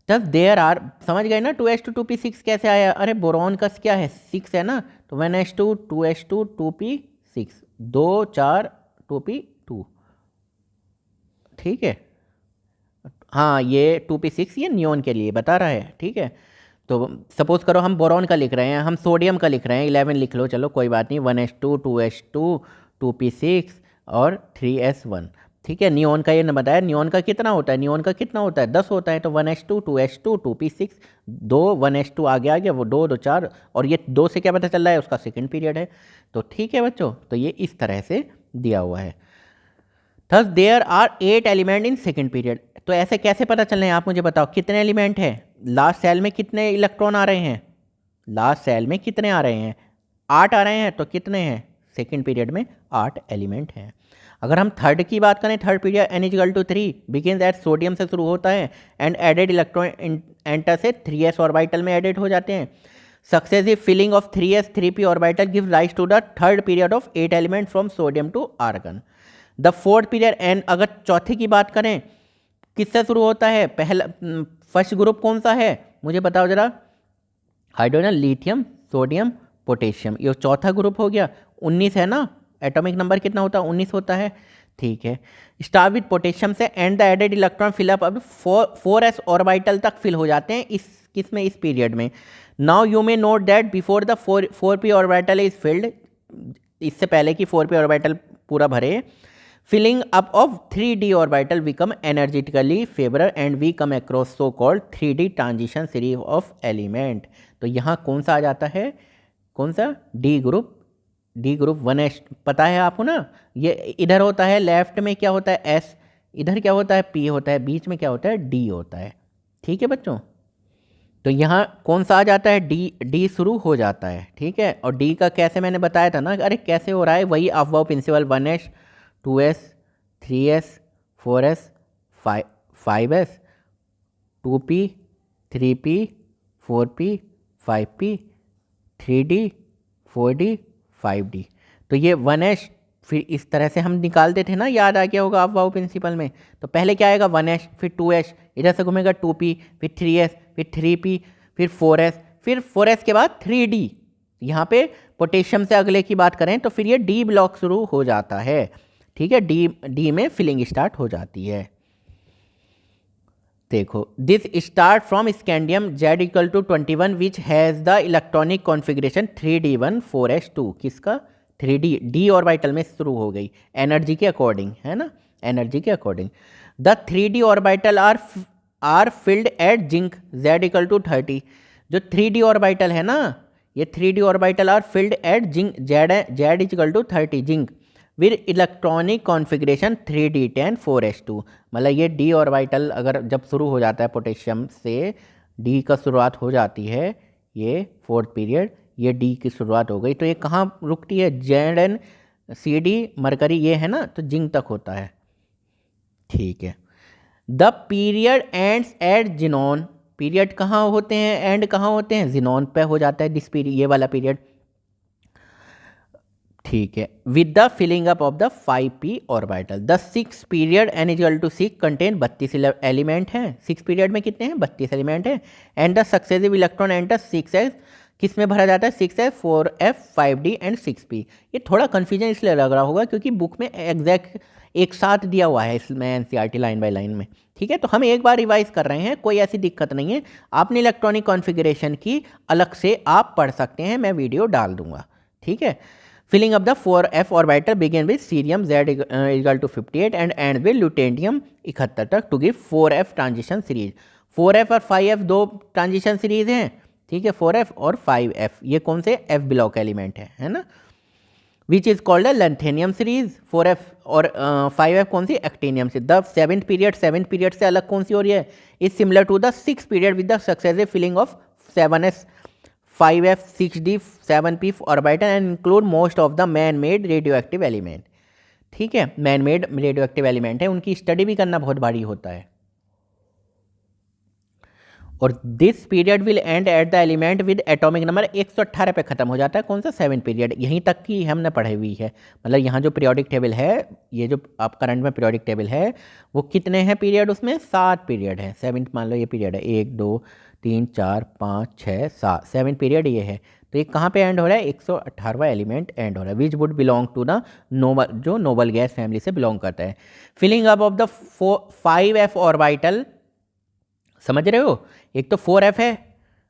तब देयर आर, समझ गए ना 2s2 2p6 कैसे आया, अरे बोरोन का क्या है 6 है ना, तो 1s2 2s2 2p6, 2 4 2p2, ठीक है। हाँ ये 2p6 ये नियोन के लिए बता रहा है, ठीक है। तो सपोज करो हम बोरोन का लिख रहे हैं, हम सोडियम का लिख रहे हैं, 11 लिख लो, चलो कोई बात नहीं, 1s2 2s2 2p6 और 3s1, ठीक है। नियोन का ये न बताया, नियोन का कितना होता है, नियोन का कितना होता है 10 होता है, तो 1s2 2s2 2p6, 2 1s2 आगे आ गया, वो 2 2 4, और ये 2 से क्या पता चल रहा है, उसका सेकंड पीरियड है। तो ठीक है बच्चों, तो ये इस तरह से दिया हुआ है। Thus there are 8 element in second period, तो ऐसे कैसे पता चल रहे हैं, आप मुझे बताओ कितने एलिमेंट हैं, लास्ट सेल में कितने इलेक्ट्रॉन आ रहे हैं, लास्ट सेल में कितने आ रहे हैं, 8 आ रहे हैं, तो कितने हैं सेकंड पीरियड में 8 एलिमेंट हैं। अगर हम थर्ड की बात करें, third period n equal to 3 begins at sodium से शुरू होता है, एंड एडेड इलेक्ट्रॉन एंटर से 3s ऑर्बिटल में एडेड हो जाते हैं। Successive filling of 3s 3p orbital give rise to the third period of 8 element from sodium to argon. The fourth period n, अगर चौथे की बात करें, किससे शुरू होता है, पहला फर्स्ट ग्रुप कौन सा है मुझे बताओ जरा, हाइड्रोजन लिथियम सोडियम पोटेशियम, ये चौथा ग्रुप हो गया। 19 है ना, एटॉमिक नंबर कितना होता है 19 होता है, ठीक है। स्टार विद पोटेशियम से and the added electron fill up अब 4s ऑर्बिटल तक फिल हो जाते हैं इस किसमें, इस पीरियड में। Now you may note that before the 4p orbital is filled, इससे पहले कि 4p ऑर्बिटल पूरा भरे, filling up of 3d orbital become energetically favourable and we come across so called 3d transition series of element. तो यहाँ कौन सा आ जाता है, कौन सा, D group, D group 1s, पता है आपको ना, ये इधर होता है लेफ्ट में क्या होता है s, इधर क्या होता है p होता है, बीच में क्या होता है d होता है, ठीक है बच्चों। तो यहाँ कौन सा आ जाता है, d शुरू हो जाता है, ठीक है। और d का कैसे मैंने बताया था ना, अरे कैसे हो रहा है, वही above principal 1s 2s 3s 4s 5s 2p, 3p, 4p, 5p, 3d, 4d, 5d। तो ये 1s फिर इस तरह से हम निकालते थे ना, याद आ गया होगा आप वाओ प्रिंसिपल में। तो पहले क्या आएगा 1s, फिर 2s, इधर से घूमेगा 2p, फिर 3s, फिर 3p, फिर 4s, फिर 4s के बाद 3d। यहाँ पे पोटेशियम से अगले की बात करें तो फिर ये डी ब्लॉक शुरू हो जाता है। ठीक है, डी में फिलिंग स्टार्ट हो जाती है। देखो, this start from scandium Z equal to 21 which has the electronic configuration 3d1 4s2। किसका? 3d, डी ऑर्बिटल में शुरू हो गई एनर्जी के अकॉर्डिंग, है ना, एनर्जी के according. The 3d orbital are filled at zinc Z equal to 30। जो 3d ऑर्बिटल है ना, ये 3d orbital are filled at zinc Z equal to 30 zinc with electronic configuration 3d10 4s2। मतलब ये डी ऑर्बिटल अगर जब शुरू हो जाता है पोटेशियम से, डी का शुरुआत हो जाती है, ये फोर्थ पीरियड, ये डी की शुरुआत हो गई, तो ये कहाँ रुकती है? ZnCd मरकरी, ये है ना, तो जिंक तक होता है। ठीक है। The period ends at xenon. Period कहाँ होते हैं, एंड कहाँ होते हैं? जिनॉन पे हो जाता है दिस पीरियड, ये वाला पीरियड। ठीक है। With the filling up of the 5p orbital. The 6 period n equal to 6 contain 32 element हैं। 6 पीरियड में कितने हैं? 32 एलिमेंट हैं। And the successive electron enter 6s, किस में भरा जाता है? 6s, 4f, 5d and 6p। ये थोड़ा कन्फ्यूजन इसलिए लग रहा होगा क्योंकि बुक में एग्जैक्ट एक साथ दिया हुआ है इसमें एनसीईआरटी लाइन बाय लाइन में। ठीक है, तो हम एक बार रिवाइज कर रहे हैं, कोई ऐसी दिक्कत नहीं है। आपने इलेक्ट्रॉनिक कॉन्फ़िगरेशन की अलग से आप पढ़ सकते हैं, मैं वीडियो डाल दूंगा। ठीक है। Filling up the 4f orbital begin with cerium Z equal to 58 and end with lutetium 71 तक to give 4f transition series. 4f और 5f दो ट्रांजिशन सीरीज हैं। ठीक है, 4f और 5f, ये कौन से? f ब्लॉक एलिमेंट है ना, which is called a lanthanum series. 4f और 5f कौन सी? एक्टिनियम से। द 7th पीरियड से अलग कौन सी हो रही है? Is similar to the 6th period with the successive filling of 7s, 5f, 6d, 7p orbital and include most of the man made radioactive element. ठीक है, man made radioactive element है, उनकी study भी करना बहुत भारी होता है। और this period will and at the element with atomic number 118 पे खत्म हो जाता है। कौन सा? 7th period. यहीं तक की हमने पढ़ी हुई है। मतलब यहाँ जो पीरियोडिक टेबल है, ये जो आप करंट में पीरियोडिक टेबल है, वो कितने हैं पीरियड? उसमें 7 पीरियड है। 7th मान लो ये पीरियड है, 1 2 3 4 5 6 7, 7th पीरियड ये है। तो ये कहाँ पे एंड हो रहा है? 118वां एलिमेंट एंड हो रहा है, which would belong to the noble, जो नोबल गैस फैमिली से बिलोंग करता है। Filling up of the 5f orbital, समझ रहे हो? एक तो 4f है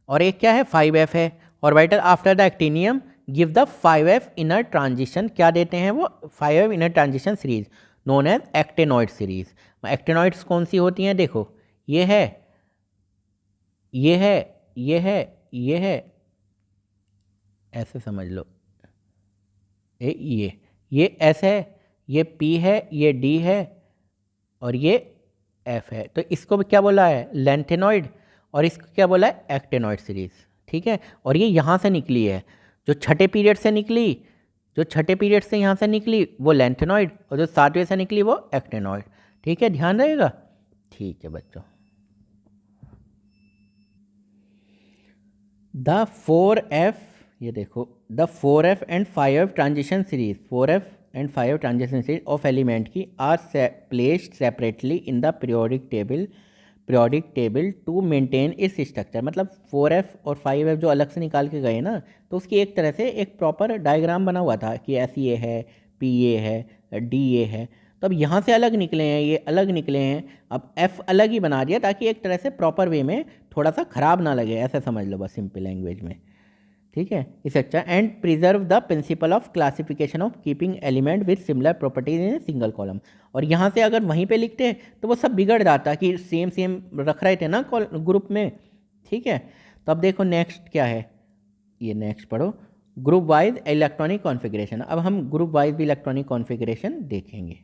और एक क्या है? 5f है। Orbital after the actinium give the 5f inner transition, क्या देते हैं वो? 5f inner transition series known as actinoid series. Actinoids कौन सी होती हैं? देखो, ये है, ये है, ये है, ये है, ऐसे समझ लो, ये S है, ये P है, ये D है और ये F है। तो इसको भी क्या बोला है? लैंथेनॉइड। और इसको क्या बोला है? Actinoid series. ठीक है, और ये यहाँ से निकली है, जो छठे पीरियड से निकली, जो छठे पीरियड से यहाँ से निकली वो लैंथेनॉइड, और जो 7वें से निकली वो एक्टेनॉइड। ठीक है, ध्यान रहेगा। ठीक है बच्चों, द 4f, ये देखो, the 4f and 5f transition series, 4f and 5f transition series of element की are placed separately in the periodic table to maintain इस स्ट्रक्चर। मतलब 4f और 5f जो अलग से निकाल के गए ना, तो उसकी एक तरह से एक प्रॉपर डायग्राम बना हुआ था कि ऐसी ये है, पी ये है, डी ये है। तो अब यहाँ से अलग निकले हैं, ये अलग निकले हैं, अब f अलग ही बना दिया ताकि एक तरह से प्रॉपर वे में थोड़ा सा खराब ना लगे, ऐसा समझ लो बस सिंपल लैंग्वेज में। ठीक है, इस अच्छा and preserve the principle of classification of keeping element with similar properties in single column. और यहाँ से अगर वहीं पे लिखते तो वो सब बिगड़ जाता कि सेम सेम रख रहे थे ना ग्रुप में। ठीक है, तो अब देखो नेक्स्ट क्या है, ये नेक्स्ट पढ़ो, ग्रुप वाइज इलेक्ट्रॉनिक कॉन्फ़िगरेशन। अब हम ग्रुप वाइज भी इलेक्ट्रॉनिक कॉन्फ़िगरेशन देखेंगे।